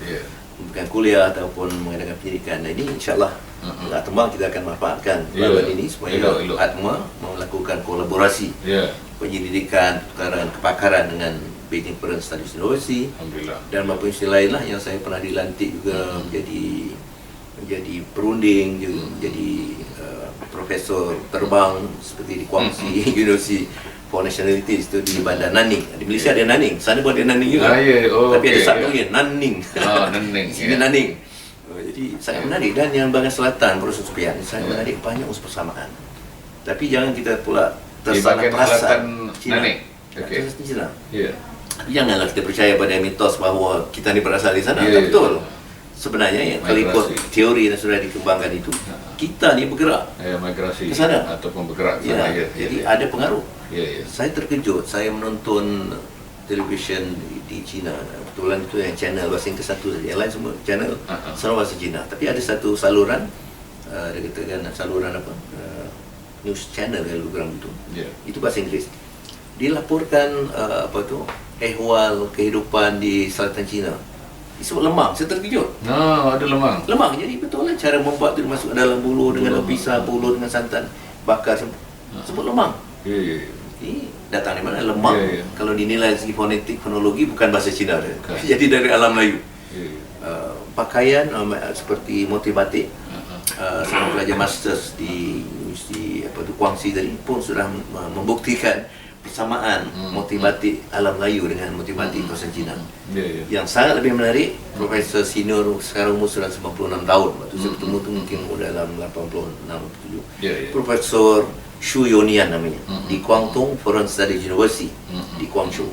memberikan kuliah ataupun mengadakan pendidikan. Nah, ini insyaAllah Atma kita akan manfaatkan laluan ini supaya Atma melakukan kolaborasi penyelidikan, pertukaran kepakaran dengan Beijing Foreign Studies University dan beberapa institusi lain lah yang saya pernah dilantik juga menjadi perunding, juga menjadi profesor terbang seperti di Guangxi University for Nationalities itu di Bandar Nanning. Di Malaysia ada Nanning, sana pun ada Nanning juga. Tapi ada subdomain Nanning. Nanning. Sini Nanning. Jadi sangat menarik, dan yang bahagian selatan Proses Supian sangat menarik, banyak unsur persamaan. Tapi jangan kita pula tersalah perasan Cina. Cina. Tapi janganlah kita percaya pada mitos bahawa kita ni berasal di sana. Tak betul. Sebenarnya kalau ikut teori yang sudah dikembangkan itu, kita ni bergerak migrasi ke sana ataupun bergerak ke sana. Jadi ada pengaruh. Saya terkejut, saya menonton televisyen di China. Kebetulan itu yang channel bahasa Inggeris satu saja. Yang lain semua channel semua bahasa Cina. Tapi ada satu saluran, dia katakan saluran apa? News channel kalau kurang itu. Itu bahasa Inggeris. Dilaporkan ehwal kehidupan di selatan China. Disebut lemang, saya terkejut. Ada lemang. Lemang, jadi betul lah cara membuat itu masuk ke dalam bulu dengan pisah bulu dengan santan, bakar, sebut lemang. Ini datang dari mana? Lemang. Kalau dinilai dari segi fonetik, fonologi bukan bahasa Cina dia. Jadi dari alam Melayu. Pakaian seperti motif batik. Seorang pelajar masters di Universiti Guangxi tadi pun sudah membuktikan persamaan motif batik alam Melayu dengan motif batik kawasan Cina. Yang sangat lebih menarik, Profesor senior sekarang umur sudah 96 tahun. Waktu saya bertemu tu mungkin umur dalam 86-87. Profesor Xu Yonian namanya, di Guangdong Foreign Studies University di Guangzhou.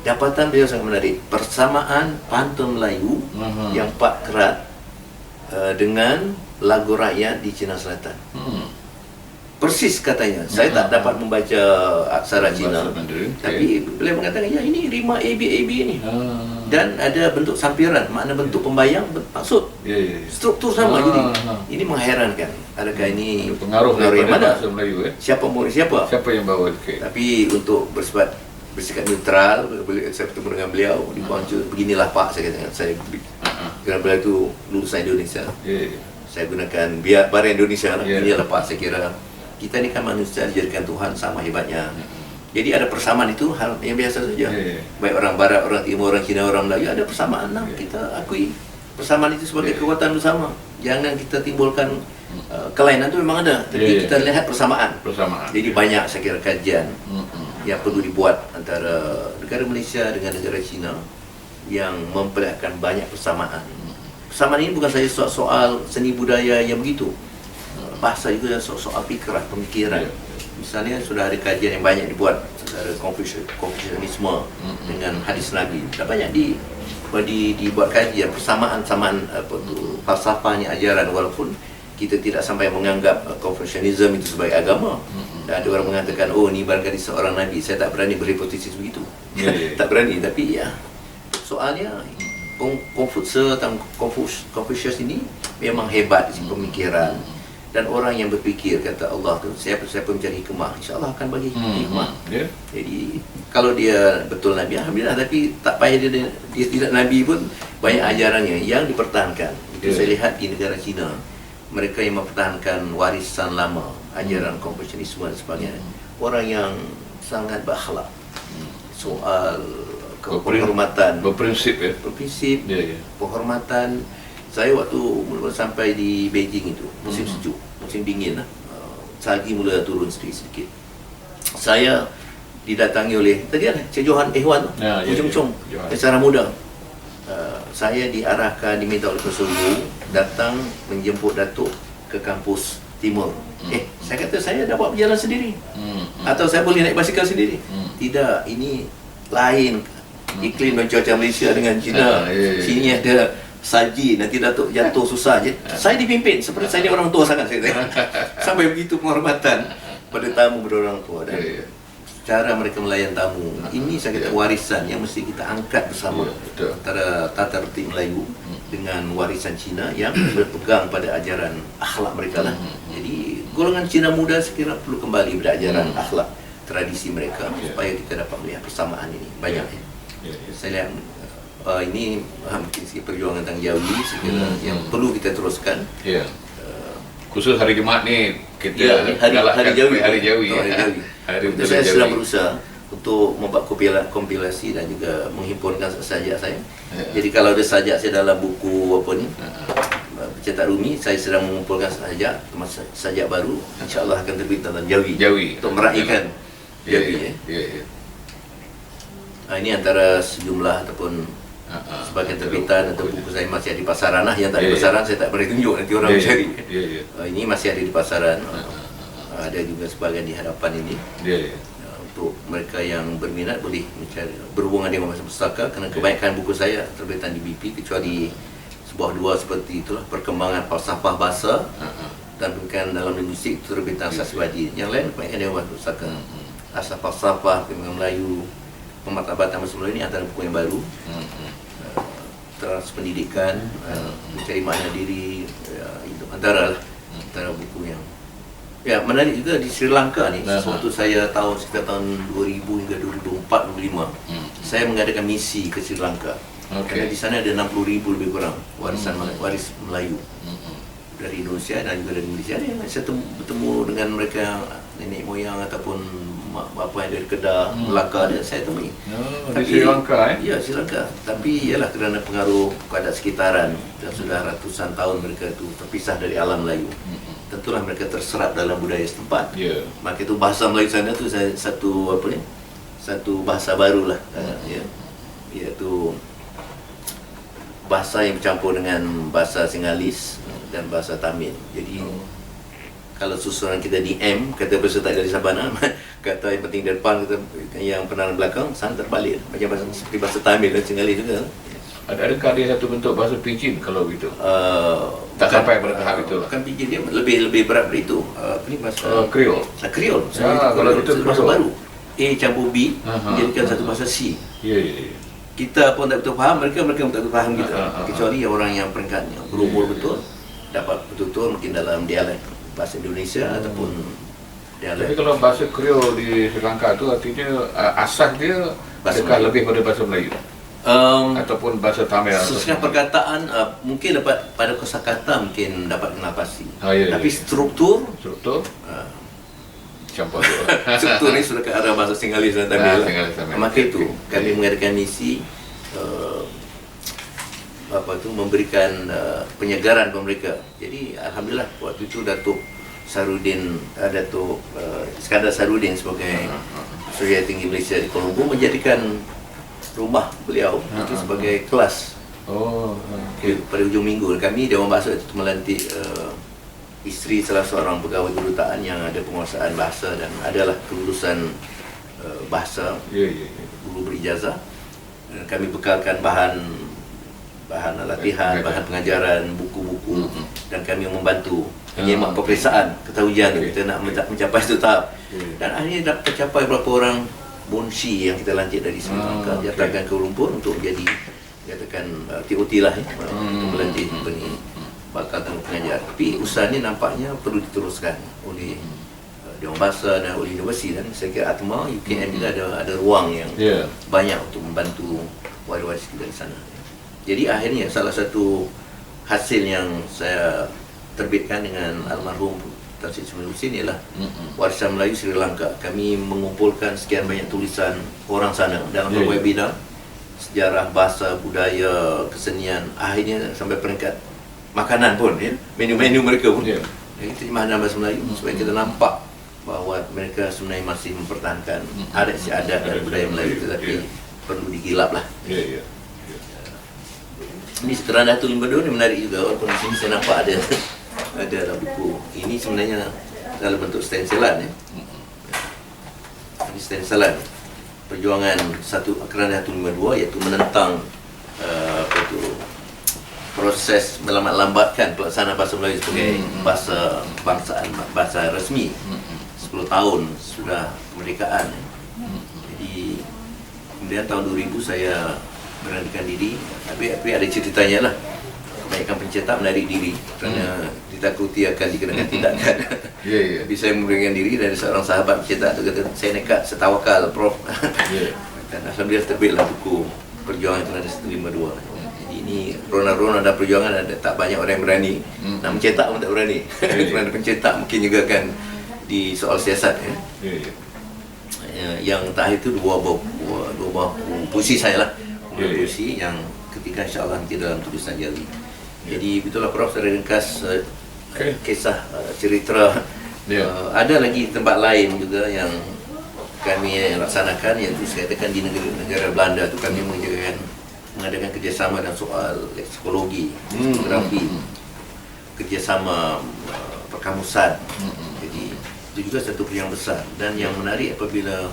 Dapatan beliau sangat menarik, persamaan pantun Melayu yang 4 kerat dengan lagu rakyat di Cina Selatan. Persis katanya. Saya tak dapat membaca aksara Cina, tapi beliau mengatakan ya ini rima AB ni. Dan ada bentuk sampiran, makna bentuk pembayang maksud. Struktur sama. Jadi ini mengherankan. Adakah ini pengaruh yang mana? Bahasa Melayu Siapa murid siapa? Siapa yang bawa? Tapi untuk bersikap neutral, saya bertemu dengan beliau di Guangzhou. Beginilah Pak, saya katakan. Kerana beliau itu lulusan Indonesia. Saya gunakan Baran Indonesia lah. Inilah Pak, saya kira kita ni kan manusia dijadikan Tuhan sama hebatnya. Jadi ada persamaan itu hal yang biasa saja. Baik orang Barat, orang Timur, orang Cina, orang Melayu ada persamaan. Kita akui persamaan itu sebagai kekuatan bersama. Jangan kita timbulkan kelainan itu memang ada, tapi kita lihat persamaan. Jadi banyak saya kira kajian yang perlu dibuat antara negara Malaysia dengan negara China yang memperlihatkan banyak persamaan. persamaan ini bukan saja soal seni budaya yang begitu, bahasa juga soal fikrah, pemikiran. Misalnya sudah ada kajian yang banyak dibuat antara Konfusianisme dengan hadis Nabi. Dah banyak dibuat kajian persamaan falsafahnya ajaran, walaupun kita tidak sampai menganggap Konfusianisme itu sebagai agama. Dan ada orang mengatakan, oh ni barangkali seorang Nabi. Saya tak berani berhipotesis begitu. Tak berani, tapi ya soalnya Konfusius ini memang hebat di pemikiran. Dan orang yang berfikir, kata Allah tu, siapa mencari hikmah, insya-Allah akan bagi hikmah. Jadi kalau dia betul Nabi, alhamdulillah. Tapi tak payah dia tidak Nabi pun, banyak ajarannya yang dipertahankan. Itu saya lihat di negara China, mereka yang mempertahankan warisan lama, ajaran Konfusianisme dan sebagainya, orang yang sangat berakhlak, soal penghormatan, berprinsip berprinsip, penghormatan. Saya waktu mula sampai di Beijing itu, musim sejuk, musim dingin lah, salji mula turun sedikit-sedikit. Saya didatangi oleh, tadi ada Cik Johan Ehwan, Ujung-Ujung, secara muda. Saya diarahkan, diminta oleh Persunggu datang menjemput Datuk ke kampus Timur. Saya kata saya dah buat berjalan sendiri, atau saya boleh naik basikal sendiri. Tidak, ini lain iklim dan cuaca Malaysia dengan China. Sini ada salji, nanti Datuk jatuh susah je. Saya dipimpin seperti saya ni orang tua sangat, saya kata. Sampai begitu penghormatan pada tamu, pada orang tua, dan cara mereka melayan tamu. Ini saya kata warisan yang mesti kita angkat bersama, antara tata tertib Melayu dengan warisan Cina yang berpegang pada ajaran akhlak mereka lah. Jadi golongan Cina muda sekiranya perlu kembali pada ajaran akhlak tradisi mereka, supaya kita dapat melihat persamaan ini banyak. Saya lihat ini mungkin sikit perjuangan tentang Jawi yang perlu kita teruskan. Khusus hari Jumaat ni kita hari Jawi. Saya sedang berusaha untuk membuat kompilasi dan juga menghimpunkan sajak saya. Jadi kalau ada sajak saya dalam buku apa ni, Cetak Rumi, saya sedang mengumpulkan sajak baru, insya-Allah akan terbit tentang Jawi untuk meraihkan Jawi. Ini antara sejumlah ataupun sebagai terbitan atau buku saya masih ada di pasaran lah. Yang tak ada pasaran saya tak boleh tunjuk, nanti orang mencari. Ini masih ada di pasaran. Ada juga sebagian di hadapan ini. Untuk mereka yang berminat boleh mencari, berhubungan dengan Masa Pustaka, kerana kebanyakan buku saya terbitan di BP, kecuali sebuah dua seperti itulah, Perkembangan Falsafah Bahasa dan bukan dalam linguistik, terbitan Saswadi. Yang lain kebanyakan dengan Masa Pustaka. Asal Falsafah, Kebimbangan Melayu, Pemartabatan Bahasa Melayu, ini antara buku yang baru. Transpendidikan, Mencari Makna Diri, itu antara buku yang menarik juga. Di Sri Lanka ni, sesuatu saya tahu sekitar tahun 2000 hingga 2004-2005, saya mengadakan misi ke Sri Lanka. Kerana di sana ada 60,000 lebih kurang waris Melayu dari Indonesia dan juga dari Malaysia. Saya bertemu dengan mereka, nenek moyang ataupun mak bapa yang dari Kedah, Melaka, dan saya temui. Di Sri Lanka Ya, Sri Lanka. Tapi ialah kerana pengaruh keadaan sekitaran dan sudah ratusan tahun mereka itu terpisah dari alam Melayu. Tentulah mereka terserap dalam budaya setempat. Maka itu bahasa Melayu sana tu satu bahasa barulah, iaitu bahasa yang bercampur dengan bahasa Singalis dan bahasa Tamil. Jadi kalau susunan kita di M, kata peserta dari Sabana, kata yang penting depan, kata yang penaran belakang, sana terbalik. Macam bahasa, seperti bahasa Tamil dan Singalis juga. Adakah dia satu bentuk bahasa Pidgin kalau begitu? Tak sampai pada tahap itu lah. Bukan Pidgin, dia lebih berat dari itu. Apa ni bahasa? Kriol. Kriol. Kalau itu bahasa baru. A campur B, menjadikan satu bahasa C. Kita pun tak betul faham, mereka pun tak betul faham kita. Kecuali orang yang peringkatnya berumur betul, dapat betul-betul mungkin dalam dialek bahasa Indonesia ataupun dialek. Tapi kalau bahasa Kriol di Sri Lanka tu artinya asas dia adakah lebih pada bahasa Melayu? Ataupun bahasa Tamil? Sesuai perkataan mungkin dapat, pada kosakata mungkin dapat kena pasti. Tapi struktur campur struktur ni sudah ke arah bahasa Singalis dan Tamil. Maka itu kami mengadakan misi memberikan penyegaran kepada mereka. Jadi alhamdulillah waktu itu Datuk Iskandar Sarudin sebagai Suruhanjaya Tinggi Malaysia di Kuala Lumpur menjadikan rumah beliau itu sebagai kelas Oh, Pada hujung minggu kami Dewan Bahasa itu melantik isteri salah seorang pegawai kedutaan yang ada penguasaan bahasa dan adalah kelulusan bahasa, Ya, ya, ya. guru berijazah. Kami bekalkan bahan latihan, bahan pengajaran, buku-buku, dan kami membantu menyemak peperiksaan ketaujian kita nak mencapai satu tahap. Dan akhirnya dapat tercapai berapa orang munshi yang kita lantik dari Sri Lanka, datangkan ke Kuala Lumpur untuk jadi katakan TOT lah untuk melantik bakal pengajar. Tapi usaha ni nampaknya perlu diteruskan oleh Dewan Bahasa dan oleh universiti, dan saya kira Atma UKM juga ada ruang yang banyak untuk membantu waris-waris kita di sana. Jadi akhirnya salah satu hasil yang saya terbitkan dengan almarhum Tan Sri Ismail Husin ialah Warisan Melayu Sri Lanka. Kami mengumpulkan sekian banyak tulisan orang sana dalam berbagai bidang, sejarah, bahasa, budaya, kesenian, akhirnya sampai peringkat makanan pun, menu-menu mereka pun. Jadi terjemahan dalam bahasa Melayu supaya kita nampak bahawa mereka sebenarnya masih mempertahankan adat istiadat dan budaya Melayu, tetapi perlu digilap lah. Ini Seteran Datuk Limbado ni menarik juga, walaupun di sini saya nampak ada dalam buku. Ini sebenarnya dalam bentuk stensilan. Ini stensilan perjuangan Seteran Datuk Limbado, iaitu menentang proses melambatkan pelaksanaan bahasa Melayu sebagai bahasa bangsaan, bahasa rasmi. 10 tahun sudah kemerdekaan. Jadi kemudian tahun 2000 saya beranikan diri, tapi ada ceritanya lah. Kebanyakan pencetak menarik diri kerana ditakuti akan dikenakan tindakan. Tapi saya memberanikan diri, dari seorang sahabat pencetak tu kata, saya nekat, setawakal Prof. Dan alhamdulillah terbitlah buku Perjuangan Terhadap 152. Jadi ini rona-rona dan perjuangan, ada tak banyak orang yang berani. Nak mencetak pun tak berani. Kerana pencetak mungkin juga akan di soal siasat. Yang terakhir itu dua buah puisi saya lah. Puisi yang ketiga insyaAllah nanti dalam tulisan jari. Jadi itulah Prof, saya ringkas kisah cerita. Ada lagi tempat lain juga yang kami laksanakan, iaitu saya katakan di negara Belanda tu kami mengadakan kerjasama dalam soal leksikologi, geografi, kerjasama perkamusan. Jadi itu juga satu peluang besar. Dan yang menarik, apabila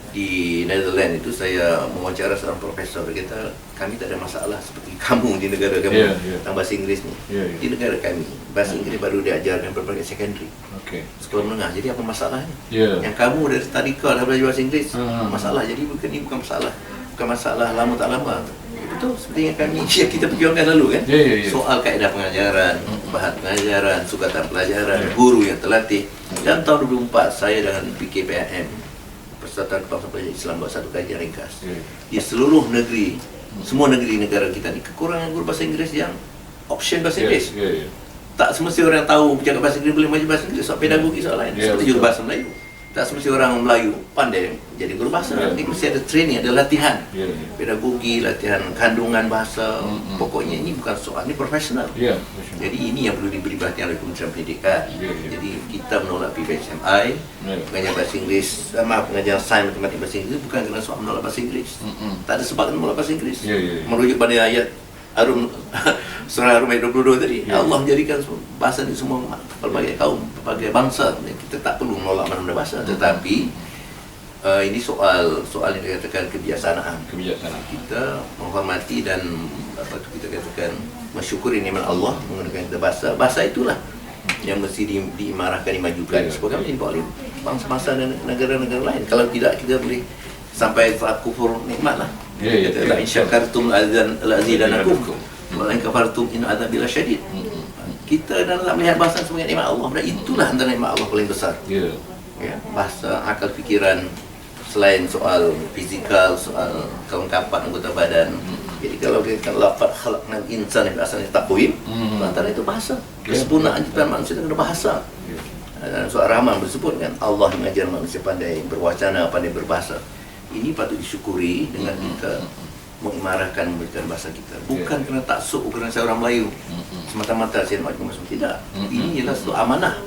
di Netherlands itu saya mewawancara seorang profesor, dia kata kami tak ada masalah seperti kamu di negara kamu tentang bahasa Inggeris ni. Di negara kami bahasa Inggeris baru diajarkan berbagai secondary, sekolah menengah. Jadi apa masalahnya? Yang kamu dari tadika dah belajar bahasa Inggeris, masalah. Jadi bukan masalah lama tak lama. Betul, seperti yang kami kita perjuangkan lalu kan. Soal kaedah pengajaran, bahan pengajaran, sukatan pelajaran, guru yang terlatih. Dan tahun 2004 saya dengan PKPM, Persatuan Kebangsaan Pelajar Islam, buat satu kajian ringkas di seluruh negeri, semua negeri negara kita ni kekurangan guru bahasa Inggeris yang option bahasa Inggeris. Tak semestinya orang tahu bercakap bahasa Inggeris boleh maju bahasa Inggeris, soal pedagogi soal lain. Seperti juga bahasa Melayu, tak semestinya orang Melayu pandai jadi guru bahasa. Ini mesti ada training, ada latihan pedagogi, latihan kandungan bahasa. Pokoknya ini bukan soal, ini profesional. Jadi ini yang perlu diberi perhatian oleh Kementerian Pendidikan. Jadi kita menolak PBSMI, pengajar bahasa Inggeris, pengajar sains matematik bahasa Inggeris bukan kerana soal menolak bahasa Inggeris. Tak ada sebab menolak bahasa Inggeris. Merujuk pada ayat Surah Ar-Rum ayat 22 tadi, Allah menjadikan bahasa ini semua berbagai kaum, berbagai bangsa. Kita tak perlu menolak mana-mana bahasa, tetapi ini soal yang dikatakan kebijaksanaan. Kita menghormati dan kita katakan mensyukuri nikmat Allah menggunakan kita bahasa itulah yang mesti diimarahkan, dimajukan sebagaimana dibawa oleh bangsa-bangsa dan negara-negara lain. Kalau tidak, kita boleh sampai tahap kufur nikmat lah. Kata la in syakartum la'azidanakum wa la in kafartum in adzabi lasyadid. Kita dalam melihat bahasa sebagai nikmat Allah, dan itulah antara nikmat Allah paling besar. Bahasa, akal fikiran, selain soal fizikal, soal kelengkapan anggota badan. Jadi kalau kita lafaz khalaqnal insana bi ahsani taqwim, antara itu bahasa. Kesempurnaan ciptaan manusia dengan bahasa. Dalam surah Rahman disebut kan, Allah mengajar manusia pandai berwacana, pandai berbahasa. Ini patut disyukuri dengan kita mengimarahkan, memberikan bahasa kita. Bukan kerana taksub, bukan kerana saya orang Melayu semata-mata saya nak masuk, tidak. Ini ialah satu amanah.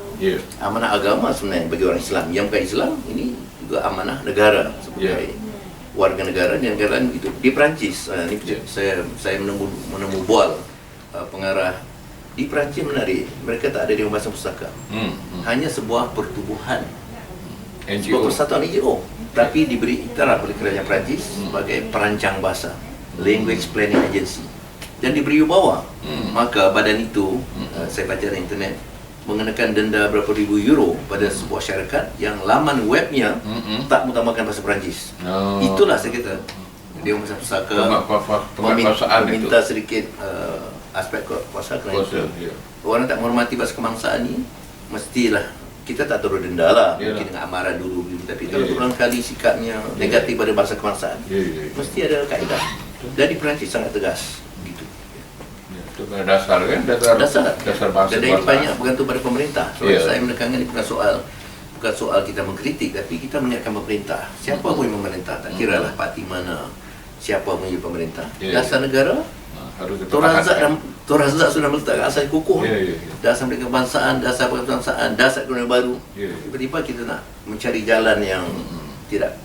Amanah agama sebenarnya bagi orang Islam. Yang bukan Islam, ini juga amanah negara sebagai warga negara itu di Perancis. Ini saya menemu Boal, pengarah di Perancis. Menarik, mereka tak ada Dewan Bahasa Pustaka. Hanya sebuah pertubuhan, sebuah persatuan NGO, tapi diberi ikrar oleh kerajaan Perancis sebagai perancang bahasa, Language Planning Agency, dan diberi wibawa. Maka badan itu, saya baca di internet, mengenakan denda berapa ribu euro pada sebuah syarikat yang laman webnya tak mengutamakan bahasa Perancis. Itulah saya kata Dewan Bahasa Pustaka meminta sedikit aspek kekuasaan. Orang tak menghormati bahasa kebangsaan ni, mestilah kita tak turun denda lah. Mungkin dengan amaran dulu, tapi kalau berulang kali sikapnya negatif pada bahasa kebangsaan, mesti ada kaedah. Dari Perancis sangat tegas gitu. Itu dasar kan, dasar bahasa. Dan ini banyak bergantung pada pemerintah. Saya menekankan ini bukan soal kita mengkritik, tapi kita mengingatkan pemerintah. Siapa pun yang memerintah, tak kira lah parti mana, siapa pun yang pemerintah. Dasar negara, Tun Razak sudah meletakkan asas kukuh. Dasar pendidikan kebangsaan, dasar kebangsaan, dasar ekonomi baru. Tiba-tiba kita nak mencari jalan yang tidak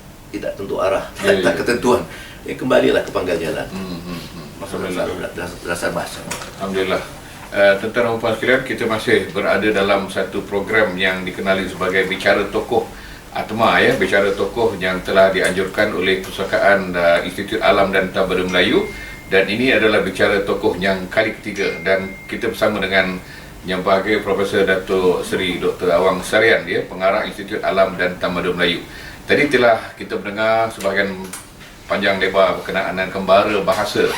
tentu arah, tak ketentuan. Kembalilah ke pangkal jalan. Dasar bahasa. Alhamdulillah. Tuan-tuan dan puan sekalian, kita masih berada dalam satu program yang dikenali sebagai Bicara Tokoh ATMA, Bicara Tokoh yang telah dianjurkan oleh Pustakaan Institut Alam dan Tabada Melayu. Dan ini adalah Bicara Tokoh yang kali ketiga, dan kita bersama dengan Yang Berbahagia Profesor Dato' Seri Dr. Awang Sarian, pengarah Institut Alam dan Tabada Melayu. Tadi telah kita mendengar sebahagian panjang lebar berkenaan dengan kembara bahasa.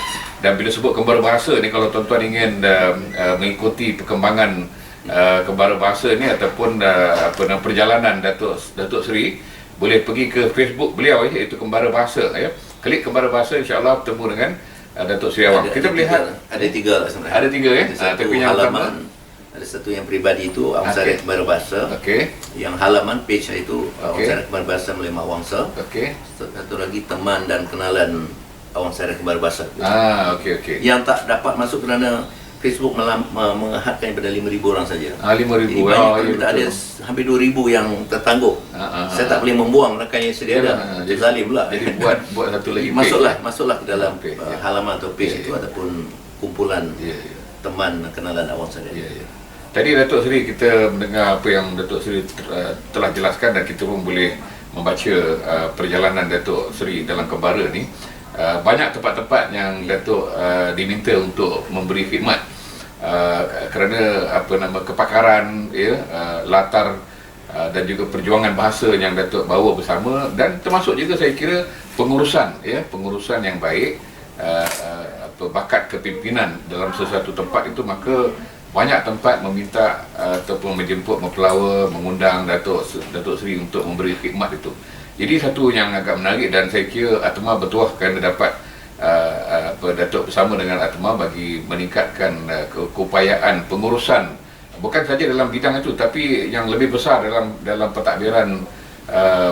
Dan bila sebut kembara bahasa ni, kalau tuan-tuan ingin mengikuti perkembangan kembara bahasa ni ataupun perjalanan Datuk Seri, boleh pergi ke Facebook beliau, iaitu Kembara Bahasa. Klik Kembara Bahasa, insya-Allah bertemu dengan Datuk Seri Awang. Kita lihat ada tiga lah sebenarnya. Ada tiga tapi yang halaman, ada satu yang peribadi itu Awang Sarian Kembara Bahasa. Yang halaman page itu Awang Sarian Kembara Bahasa melalui Mak Wangsa. Satu lagi teman dan kenalan Awang Sarian Kembara Bahasa. Yang tak dapat masuk kerana Facebook menghadkan pada 5,000 orang saja. 5,000. Kita ada hampir 2,000 yang tertangguh. Saya tak boleh membuang rakan yang sedia ada. Jadi zalim pula. Jadi buat satu lagi. Masuklah ke dalam halaman atau page itu ataupun kumpulan teman kenalan Awang Sarian. Tadi Datuk Seri, kita mendengar apa yang Datuk Seri telah jelaskan, dan kita pun boleh membaca perjalanan Datuk Seri dalam kembara ni. Banyak tempat-tempat yang Datuk diminta untuk memberi khidmat kerana kepakaran, latar dan juga perjuangan bahasa yang Datuk bawa bersama, dan termasuk juga saya kira pengurusan yang baik, bakat kepimpinan dalam sesuatu tempat itu. Maka banyak tempat meminta ataupun menjemput, mempelawa, mengundang Datuk Seri untuk memberi khidmat itu. Jadi satu yang agak menarik, dan saya kira ATMA bertuah kerana dapat Datuk bersama dengan ATMA bagi meningkatkan keupayaan pengurusan, bukan saja dalam bidang itu, tapi yang lebih besar dalam pentadbiran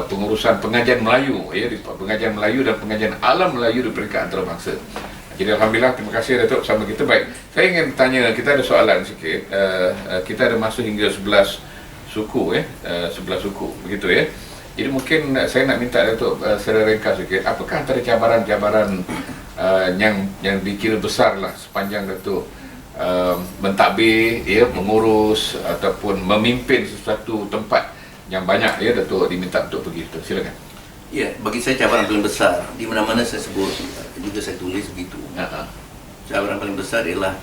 pengurusan pengajian Melayu, pengajian Melayu dan pengajian alam Melayu di peringkat antarabangsa. Jadi alhamdulillah, terima kasih Datuk bersama kita. Baik, saya ingin bertanya, kita ada soalan sikit. Kita ada masa hingga 11 suku, 11 suku, begitu ya. Jadi mungkin saya nak minta Datuk secara ringkas sikit, apakah antara cabaran-cabaran yang dikira besar lah sepanjang Datuk mentadbir, mengurus ataupun memimpin sesuatu tempat yang banyak Datuk diminta untuk pergi itu? Silakan. Bagi saya cabaran paling besar, di mana-mana saya sebut, juga saya tulis begitu. Cabaran paling besar ialah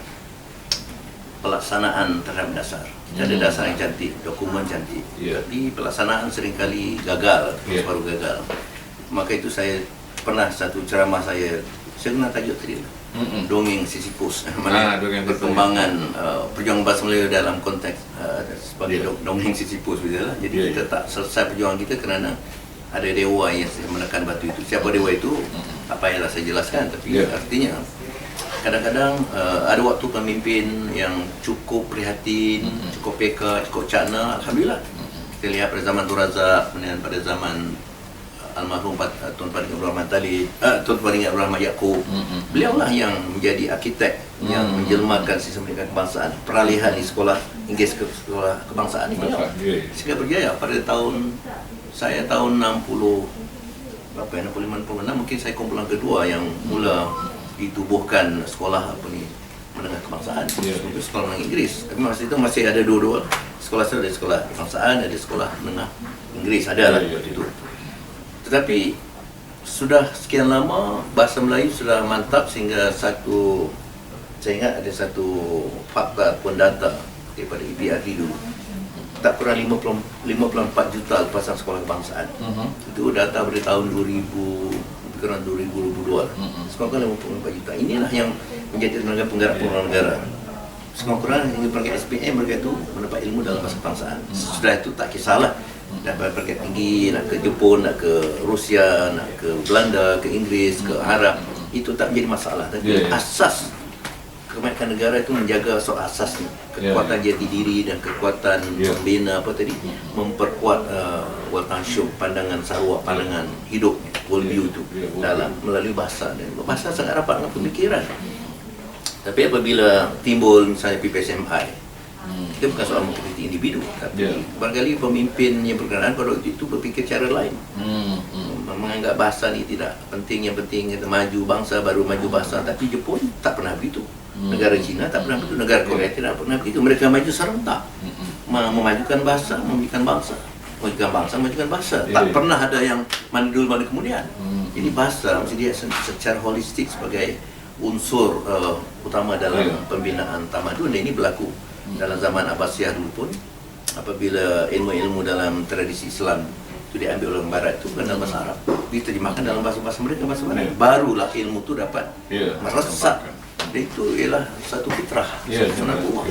pelaksanaan terhadap dasar. Ada dasar yang cantik, dokumen cantik, tapi pelaksanaan seringkali gagal, baru gagal. Maka itu saya pernah satu ceramah saya kena tajuk tadi, dongeng Sisyphus, perkembangan perjuangan bahasa Melayu dalam konteks sebagai dongeng Sisyphus. Jadi kita tak selesai perjuangan kita kerana ada dewa yang menekan batu itu. Siapa dewa itu? Tak payahlah saya jelaskan, tapi artinya kadang-kadang ada waktu pemimpin yang cukup prihatin, cukup peka, cukup cakna. Alhamdulillah. Kita lihat pada zaman Tun Razak, kemudian pada zaman almarhum Tuan Paring Abdul Rahman Talib, Tuan Paring Abdul Rahman Yaakob. Beliau lah yang menjadi arkitek yang menjelmakan sistem pendidikan kebangsaan, peralihan di sekolah Inggeris ke sekolah kebangsaan ini. Beliau sehingga berjaya pada tahun 60 berapa yang 65 mungkin saya kumpulan kedua yang mula ditubuhkan sekolah menengah kebangsaan. Itu sekolah menengah Inggeris. Tapi masa itu masih ada dua-dua sekolah. Ada sekolah kebangsaan, ada sekolah menengah Inggeris, ada lah itu. Tetapi sudah sekian lama bahasa Melayu sudah mantap sehingga saya ingat ada satu fakta ataupun data daripada EBRD dulu, tak kurang 54 juta lepasan sekolah kebangsaan. Itu data pada tahun 2000, kurang 2022 lah. Sekurang-kurang 54 juta. Inilah yang menjadi tenaga penggerak pengeluaran negara. Sekurang-kurang hingga pergi SPM mereka itu mendapat ilmu dalam bahasa kebangsaan. Sesudah itu tak kisahlah dapat pergi tinggi, nak ke Jepun, nak ke Rusia, nak ke Belanda, ke Inggeris, ke Arab, itu tak menjadi masalah. Tapi asas kemerdekaan negara itu menjaga soal asasnya, kekuatan jati diri dan kekuatan membina memperkuat Waltanshow, pandangan Sarawak, pandangan hidup, world view itu dalam melalui bahasa, dan bahasa sangat rapat dengan pemikiran. Tapi apabila timbul misalnya PPSMI, itu bukan soal mengkritik individu, tapi barangkali pemimpin yang berkenaan pada waktu itu berfikir cara lain, menganggap bahasa ni tidak penting, yang penting kita maju bangsa baru maju bahasa. Tapi Jepun tak pernah begitu, negara Cina tak pernah begitu, negara Korea tidak pernah begitu. Mereka maju serentak, memajukan bahasa, memajukan bangsa, memajukan bangsa, memajukan bahasa. Tak pernah ada yang mana dulu mana kemudian. Jadi bahasa mesti dia secara holistik sebagai unsur utama dalam pembinaan tamadun. Dan ini berlaku dalam zaman Abbasiyah dulu pun, apabila ilmu-ilmu dalam tradisi Islam itu diambil oleh orang Barat, itu bukan dalam bahasa Arab, diterjemahkan dalam bahasa-bahasa mereka, barulah ilmu itu dapat meresap. Dan itu ialah satu fitrah, satu sunatullah.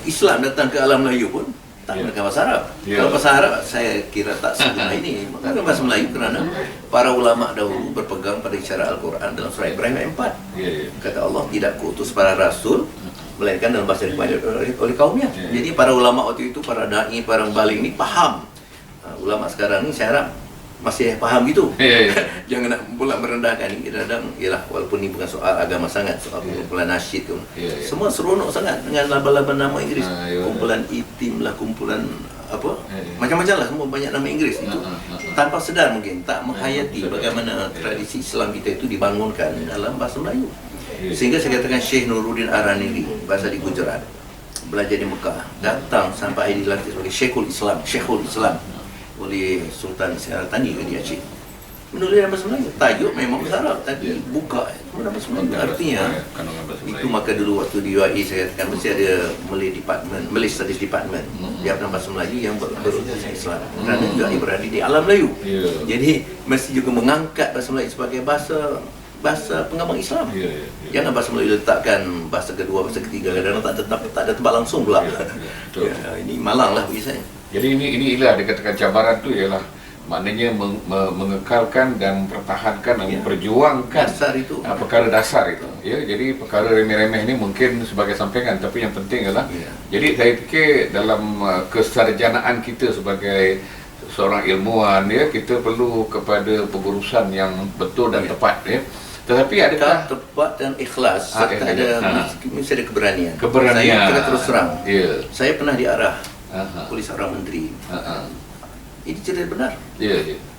Islam datang ke alam Melayu pun tak menggunakan bahasa Arab. Kalau bahasa Arab saya kira tak seguna ini, maka bahasa Melayu kerana para ulama dahulu berpegang pada isyarat Al-Quran dalam surah Ibrahim ayat 4. Kata Allah, tidak kuutus para rasul melainkan dalam bahasa yang oleh kaumnya. Jadi para ulama waktu itu, para da'i, para balik ini faham. Ulama sekarang ni saya harap masih faham gitu. Jangan nak pula merendahkan ini. Kadang-kadang ialah, walaupun ini bukan soal agama sangat, soal kumpulan nasyid tu. Semua seronok sangat dengan laba-laba nama Inggeris. Kumpulan itim lah, kumpulan apa, macam-macam lah, semua banyak nama Inggeris itu. Tanpa sedar mungkin tak menghayati bagaimana tradisi Islam kita itu dibangunkan dalam bahasa Melayu. Sehingga saya katakan Syekh Nuruddin Araniri, bahasa di Gujarat, belajar di Mekah, datang sampai dilantik sebagai Syekhul Islam oleh Sultan Tani di Aceh. Menulis dalam bahasa Melayu, tajuk memang bahasa Arab, tapi buka dalam bahasa Melayu. Artinya itu, maka dulu waktu di UAE saya katakan mesti ada Malay Studies Department yang dalam bahasa Melayu yang berurusan Islam, kerana UAE berada di alam Melayu. Jadi mesti juga mengangkat bahasa Melayu sebagai bahasa penggabung Islam. Jangan bahasa Melayu letakkan bahasa kedua, bahasa ketiga, kadang-kadang tak ada tempat langsung pula. Ini malang lah bagi saya. Jadi inilah dikatakan cabaran tu ialah maknanya mengekalkan dan mempertahankan dan memperjuangkan dasar itu, perkara dasar itu. Ya, jadi perkara remeh-remeh ini mungkin sebagai sampingan, tapi yang penting adalah jadi saya fikir dalam kesarjanaan kita sebagai seorang ilmuwan, ya, kita perlu kepada pengurusan yang betul dan tepat, ya. Tetapi adakah tepat dan ikhlas, serta mesti ada keberanian. Saya terus terang, saya pernah diarah oleh seorang menteri. Ini cerita benar.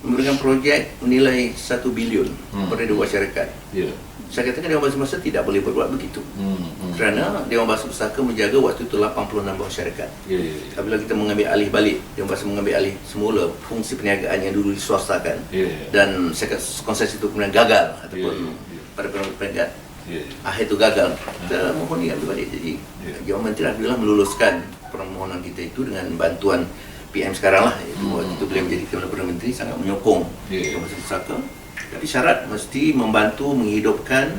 Memberikan projek menilai 1 bilion kepada Dewan Syarikat. Saya katakan Dewan Bahasa Pusaka tidak boleh berbuat begitu. Kerana Dewan Bahasa Pusaka menjaga waktu itu 86 bawah syarikat. Apabila kita mengambil alih balik, Dewan Bahasa mengambil alih semula fungsi perniagaan yang dulu diswastakan, dan konsesi itu kemudian gagal, ataupun pada peringkat akhir itu gagal, kita mohon diambil balik. Jadi Dewan Menteri alhamdulillah meluluskan permohonan kita itu dengan bantuan PM sekarang lah. Waktu itu beliau menjadi Perdana Menteri, sangat menyokong Dewan Bahasa Pusaka. Tapi syarat mesti membantu menghidupkan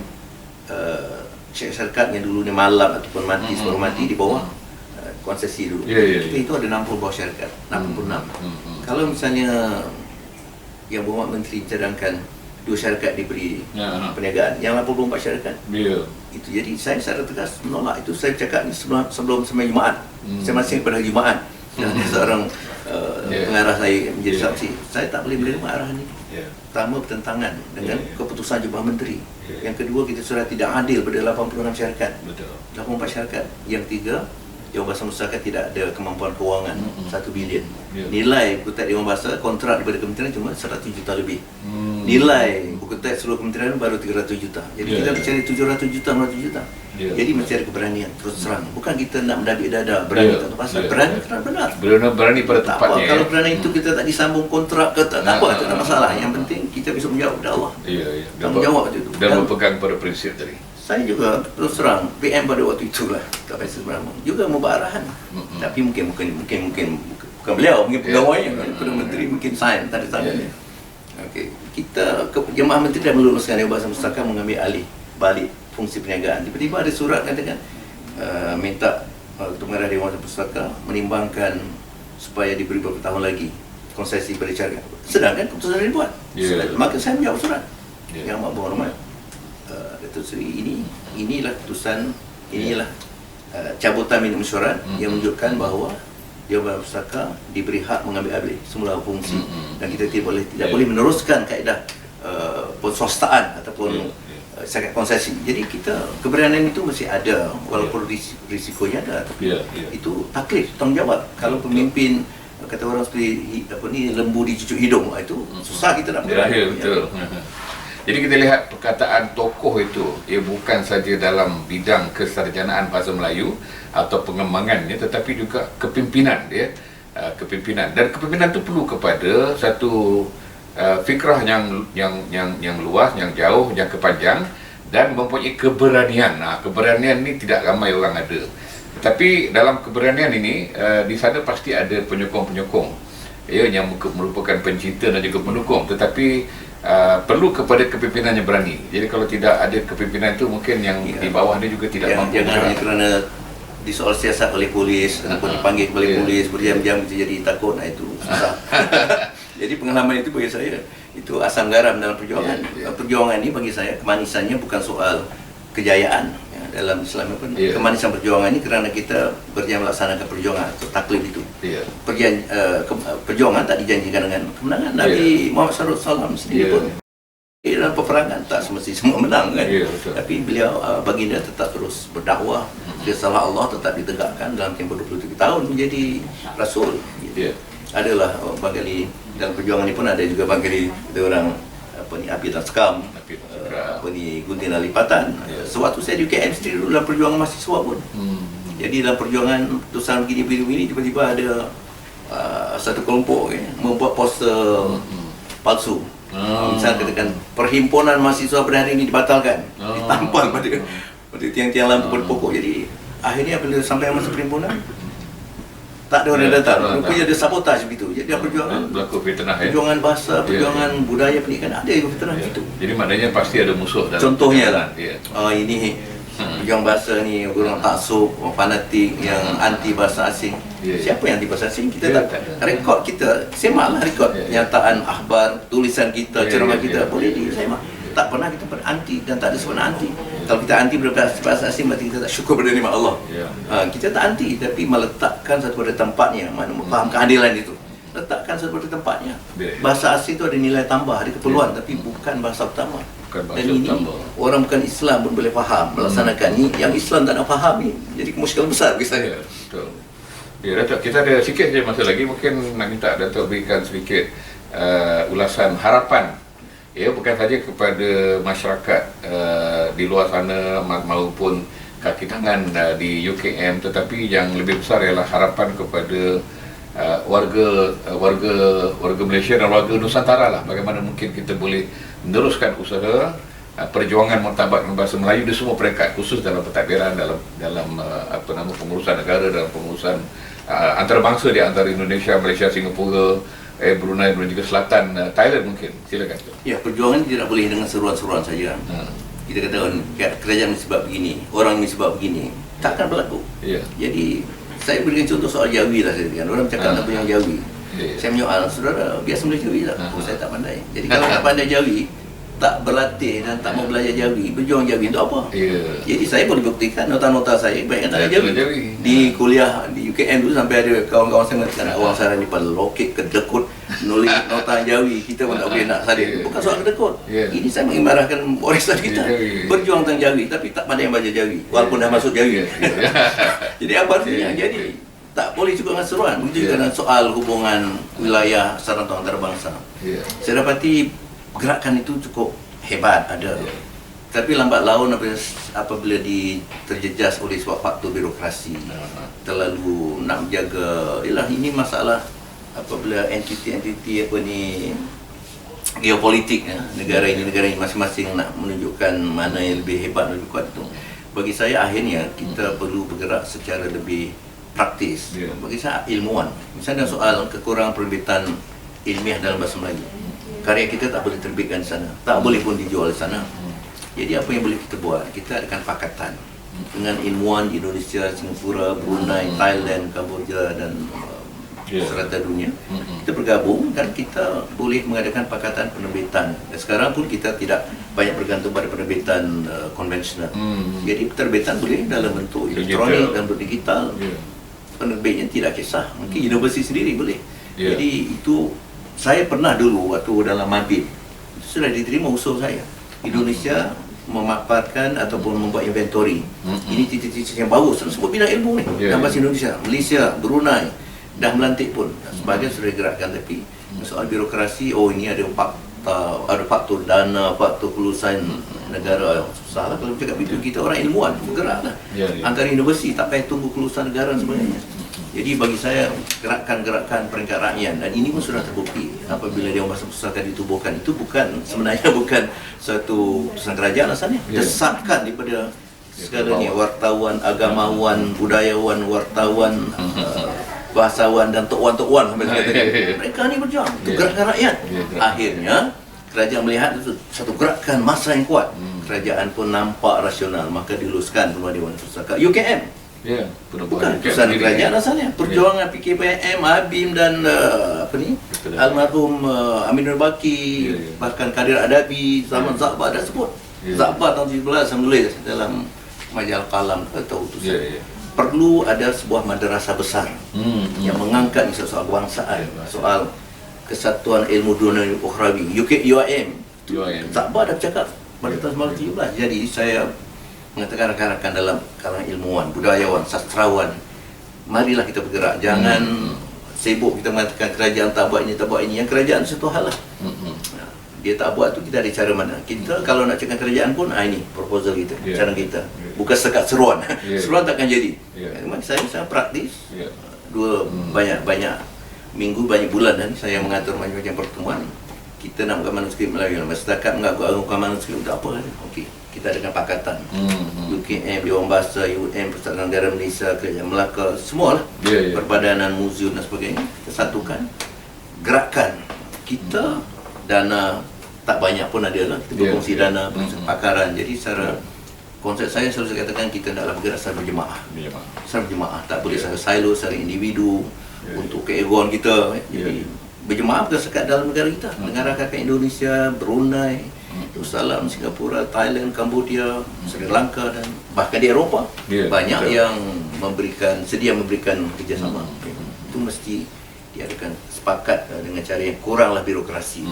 syarikat yang dulu ni malam ataupun mati, separuh mati di bawah konsesi dulu. Kita itu ada 60 bawah syarikat, 66. Kalau misalnya yang berhormat menteri cadangkan 2 syarikat diberi perniagaan, yang 84 syarikat itu. Jadi saya secara tegas menolak itu. Saya cakap ni sebelum sembahyang Jumaat. Saya masih pada Jumaat, dan seorang pengarah saya menjadi saksi. Saya tak boleh menerima arahan ini. Pertama, bertentangan dengan keputusan Jabatan Menteri. Yang kedua, kita sudah tidak adil pada 86 syarikat, 84 syarikat. Yang tiga, Dewan Bahasa Masyarakat tidak ada kemampuan kewangan 1 bilion. Ya. Nilai buku teks Dewan Bahasa kontrak daripada kementerian cuma 100 juta lebih. Nilai buku teks seluruh kementerian baru 300 juta. Jadi kita nak cari 700 juta, 900 juta. Jadi mesti ada keberanian terus terang. Bukan kita nak mendabik dada berani tak pasal. Berani kerana benar. Berani pada Tak apa, tempatnya. kalau kerana itu kita tak disambung kontrak ke tak apa, tak ada masalah. Yang penting kita bisa menjawab pada Allah. Ya. Tanggungjawab itu. Dan berpegang pada prinsip tadi. Saya juga terus terang PM pada waktu itulah tak payah sebenarnya juga membuat arahan. Tapi mungkin bukan beliau, mungkin pegawainya, Perdana Menteri mungkin sign tanda tangan. Okey, kita Jemaah Menteri dah meluluskan Dewan Bahasa Masyarakat mengambil alih balik fungsi perniagaan. Tiba-tiba ada surat katakan minta Ketua Pengarah Dewan Bahasa Masyarakat menimbangkan supaya diberi beberapa tahun lagi konsesi bercarian. Sedangkan keputusan dah dibuat. Maka saya menjawab surat. Yang Amat Berhormat Datuk Seri inilah keputusan, inilah cabutan minit mesyuarat yang menunjukkan bahawa Dewan Bahasa Masyarakat diberi hak mengambil alih semula fungsi dan kita tidak boleh meneruskan kaedah penswastaan ataupun sangat konsesi. Jadi kita keberanian itu masih ada walaupun risikonya ada, tapi itu taklif, tanggungjawab. Kalau pemimpin kata orang seperti lembu di cucuk hidung, itu susah kita nak berani. Betul. Jadi kita lihat perkataan tokoh itu, ia bukan saja dalam bidang kesarjanaan bahasa Melayu atau pengembangannya, tetapi juga kepimpinan dia, kepimpinan. Dan kepimpinan itu perlu kepada satu fikrah yang luas, yang jauh, yang kepanjang dan mempunyai keberanian. Keberanian ini tidak ramai orang ada. Tetapi dalam keberanian ini di sana pasti ada penyokong-penyokong, ya, yang merupakan pencinta dan juga pendukung. Tetapi perlu kepada kepimpinan yang berani. Jadi kalau tidak ada kepimpinan itu, mungkin yang di bawah dia juga tidak mampu. Jangan hanya kerana disoal siasat oleh polis ataupun dipanggil oleh polis berjam-jam kita jadi takut, itu susah. Jadi pengalaman itu bagi saya itu asam garam dalam perjuangan. Perjuangan ini bagi saya kemanisannya bukan soal kejayaan. Dalam Islam pun kemanisan perjuangan ini kerana kita berjaya melaksanakan perjuangan atau taklif itu. Perjuangan tak dijanjikan dengan kemenangan. Nabi Muhammad SAW sendiri pun dalam peperangan tak semesti semua menang kan. Tapi beliau baginda tetap terus berdakwah. Risalah Allah tetap ditegakkan dalam tempoh 27 tahun menjadi rasul. Adalah bangkali dalam perjuangan ini pun ada juga bangkali orang api dan skam, gunting dan lipatan. Sewaktu saya di UKM sendiri dalam perjuangan mahasiswa pun. Jadi dalam perjuangan tulisan begini tiba-tiba ada satu kelompok membuat poster palsu. Misalnya katakan perhimpunan mahasiswa pada hari ini dibatalkan, ditampal pada tiang-tiang lampu pada pokok. Jadi akhirnya bila sampai masa perhimpunan tak ada orang datang. Rupanya ada sabotaj begitu. Jadi ada perjuangan berlaku fitnah, perjuangan bahasa, perjuangan budaya pendidikan, ada yang fitnah gitu. Jadi maknanya pasti ada musuh dalam. Contohnya lah, ini perjuangan bahasa ni orang taksub, orang fanatik yang anti bahasa asing. Siapa yang anti bahasa asing? Kita tak rekod kita, semaklah rekod nyataan akhbar, tulisan kita, ceramah kita boleh disemak. Tak pernah kita anti dan tak ada sebenarnya anti. Kalau kita anti bahasa asing, berarti kita tak syukur pada nikmat Allah. Kita tak anti, tapi meletakkan satu pada tempatnya. Mana memaham keadilan itu, letakkan satu pada tempatnya. Bahasa asing itu ada nilai tambah, ada keperluan, tapi bukan bahasa utama. Dan ini orang bukan Islam pun boleh faham melaksanakan ini. Yang Islam tak nak faham ni, jadi kemusykilan besar bagi saya. Betul. Datuk, kita ada sikit saja masa lagi. Mungkin nak minta Datuk berikan sedikit ulasan harapan, bukan saja kepada masyarakat di luar sana maupun kaki tangan di UKM, tetapi yang lebih besar ialah harapan kepada warga Malaysia dan warga Nusantara lah. Bagaimana mungkin kita boleh meneruskan usaha perjuangan martabat bahasa Melayu di semua peringkat, khusus dalam pentadbiran, dalam pengurusan negara, dalam pengurusan antarabangsa di antara Indonesia, Malaysia, Singapura, Brunei dan juga Selatan, Thailand mungkin. Silakan. Ya, perjuangan tidak boleh dengan seruan-seruan saja. Kita katakan kerajaan sebab begini, orang ni sebab begini, takkan berlaku. Jadi saya berikan contoh soal Jawi lah. Orang cakap tak punya Jawi. Saya menyoal, saudara biasa boleh Jawi tak? Saya tak pandai. Jadi kalau tak pandai Jawi, tak berlatih dan tak mau belajar Jawi, berjuang Jawi untuk apa? Jadi saya boleh buktikan nota-nota saya banyak tak ada Jawi. Di kuliah di UKM dulu sampai ada kawan-kawan saya mengatakan orang saya ni pada lokek, kedekut, nulis nota Jawi, kita pun tak boleh nak salin. Bukan soal kedekut. Ini saya mengimarahkan warisan kita. Berjuang tentang Jawi, tapi tak pandai baca Jawi, walaupun dah masuk Jawi. Jadi apa artinya? Jadi tak boleh juga dengan seruan. Begitu juga dengan soal hubungan wilayah serantau antarabangsa. Saya dapati gerakan itu cukup hebat ada. Tapi lambat laun apabila terjejas oleh sebuah faktor birokrasi, terlalu nak menjaga, ini masalah apabila entiti geopolitik negara ini masing-masing nak menunjukkan mana yang lebih hebat, lebih kuat itu. Bagi saya akhirnya kita perlu bergerak secara lebih praktis. Bagi saya ilmuwan, misalnya soal kekurangan penerbitan ilmiah dalam bahasa Melayu, karya kita tak boleh terbitkan di sana, tak boleh pun dijual di sana. Jadi apa yang boleh kita buat? Kita adakan pakatan dengan ilmuwan di Indonesia, Singapura, Brunei, Thailand, Kamboja dan serata dunia. Kita bergabung dan kita boleh mengadakan pakatan penerbitan. Dan sekarang pun kita tidak banyak bergantung pada penerbitan konvensional. Jadi penerbitan boleh dalam bentuk elektronik dan bentuk digital. Penerbitnya tidak kisah. Mungkin universiti sendiri boleh. Jadi itu saya pernah dulu waktu dalam Mabit sudah diterima usul saya. Indonesia memaparkan ataupun membuat inventory. Ini titik-titik yang bagus sebut bidang ilmu ni dalam bahasa Indonesia. Malaysia, Brunei dah melantik pun. Sebahagian sudah digerakkan, tapi soal birokrasi, ini ada faktor dana, faktor kelulusan negara. Susah lah kalau cakap begitu. Kita orang ilmuwan, bergeraklah. Antara universiti tak payah tunggu kelulusan negara dan sebagainya. Jadi bagi saya gerakan-gerakan peringkat rakyat, dan ini pun sudah terbukti apabila Dewan Bahasa Pusaka ditubuhkan, itu sebenarnya bukan satu keputusan kerajaan asalnya. Desakan daripada segalanya, wartawan, agamawan, budayawan, wartawan, bahasawan dan tok-wan mereka ni berjuang untuk gerakan rakyat. Akhirnya kerajaan melihat itu satu gerakan massa yang kuat. Kerajaan pun nampak rasional, maka diluluskan Perluan Dewan Pusaka UKM. Bukan keputusan kerajaan asalnya. Perjuangan PKPM, ABIM dan almarhum Aminul Baki, bahkan Kadir Adabi, zaman Zakbar dah sebut. Zakbar tahun 17 saya menulis dalam majalah Kalam atau utusan. Perlu ada sebuah madrasah besar yang mengangkat soal kebangsaan, soal kesatuan ilmu dunia ukhrawi, UIM. Zakbar dah bercakap pada tahun 1917. Jadi saya mengatakan rakan-rakan dalam kalangan ilmuwan, budayawan, sastrawan, marilah kita bergerak. Jangan sibuk kita mengatakan kerajaan tak buat ini, tak buat ini. Yang kerajaan satu hal lah. Dia tak buat tu, kita ada cara mana. Kita kalau nak cakap kerajaan pun, ini proposal kita, cara kita. Bukan sekat seruan. Seruan takkan jadi. Memang saya praktis. Banyak minggu, banyak bulan dan saya mengatur macam-macam pertemuan. Kita nak bukan manuskrip Melayu, setakat mengaku-agukan manuskrip untuk apa? Okey, kita adakan pakatan. UKM, Dewan Bahasa, UM, Persatuan Negara Malaysia, Kerajaan Melaka, semualah. Perbadanan, muzium dan sebagainya. Kita satukan, gerakan. Kita dana tak banyak pun ada lah. Kita berkongsi dana, pakaran. Jadi secara konsep saya selalu saya katakan kita naklah bergerak secara berjemaah. Secara berjemaah, tak boleh secara silo, secara individu untuk keegoan kita. Jadi berjemaah bukan sekat dalam negara kita. Negara kakak Indonesia, Brunei, Darussalam, Singapura, Thailand, Kamboja, Sri Lanka dan bahkan di Eropah banyak yang sedia memberikan kerjasama. Itu mesti diadakan sepakat dengan cara yang kuranglah birokrasi.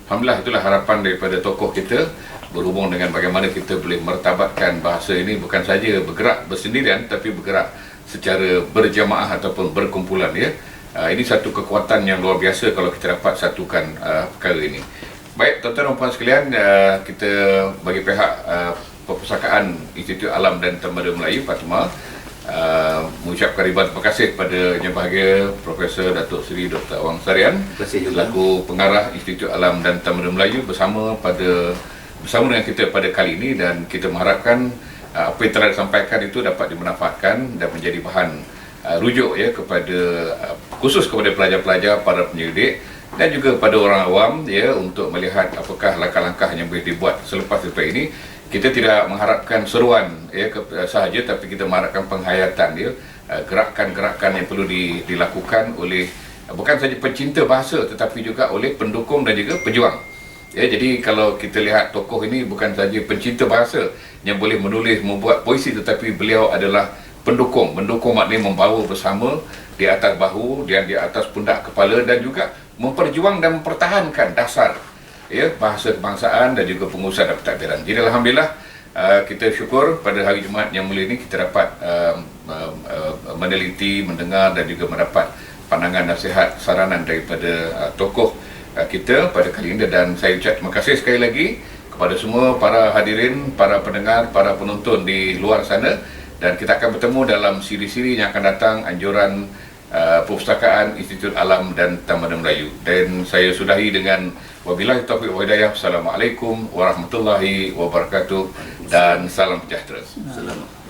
Alhamdulillah, itulah harapan daripada tokoh kita berhubung dengan bagaimana kita boleh mertabatkan bahasa ini bukan saja bergerak bersendirian tapi bergerak secara berjamaah ataupun berkumpulan. Ini satu kekuatan yang luar biasa kalau kita dapat satukan perkara ini. Baik, tuan-tuan dan puan sekalian, kita bagi pihak Perpustakaan Institut Alam dan Tamadun Melayu Fatimah mengucapkan ribuan terima kasih kepada Yang Bahagia Profesor Datuk Seri Dr. Awang Sarian selaku pengarah Institut Alam dan Tamadun Melayu bersama dengan kita pada kali ini, dan kita mengharapkan apa yang telah disampaikan itu dapat dimanfaatkan dan menjadi bahan rujuk kepada khusus kepada pelajar-pelajar, para penyelidik dan juga pada orang awam untuk melihat apakah langkah-langkah yang boleh dibuat selepas ini. Kita tidak mengharapkan seruan sahaja, tapi kita mengharapkan penghayatan gerakan-gerakan yang perlu dilakukan oleh bukan saja pencinta bahasa tetapi juga oleh pendukung dan juga pejuang. Jadi kalau kita lihat tokoh ini bukan saja pencinta bahasa yang boleh menulis, membuat puisi, tetapi beliau adalah pendukung. Mendukung maknanya membawa bersama di atas bahu dan di atas pundak kepala, dan juga memperjuang dan mempertahankan dasar bahasa kebangsaan dan juga pengurusan dan pentadbiran. Jadi alhamdulillah kita syukur pada hari Jumaat yang mulia ini kita dapat meneliti, mendengar dan juga mendapat pandangan nasihat saranan daripada tokoh kita pada kali ini, dan saya ucap terima kasih sekali lagi kepada semua para hadirin, para pendengar, para penonton di luar sana, dan kita akan bertemu dalam siri-siri yang akan datang anjuran Perpustakaan Institut Alam dan Tamadun Melayu. Dan saya sudahi dengan wabillahi taufiq wal hidayah. Assalamualaikum warahmatullahi wabarakatuh dan salam sejahtera. Selamat.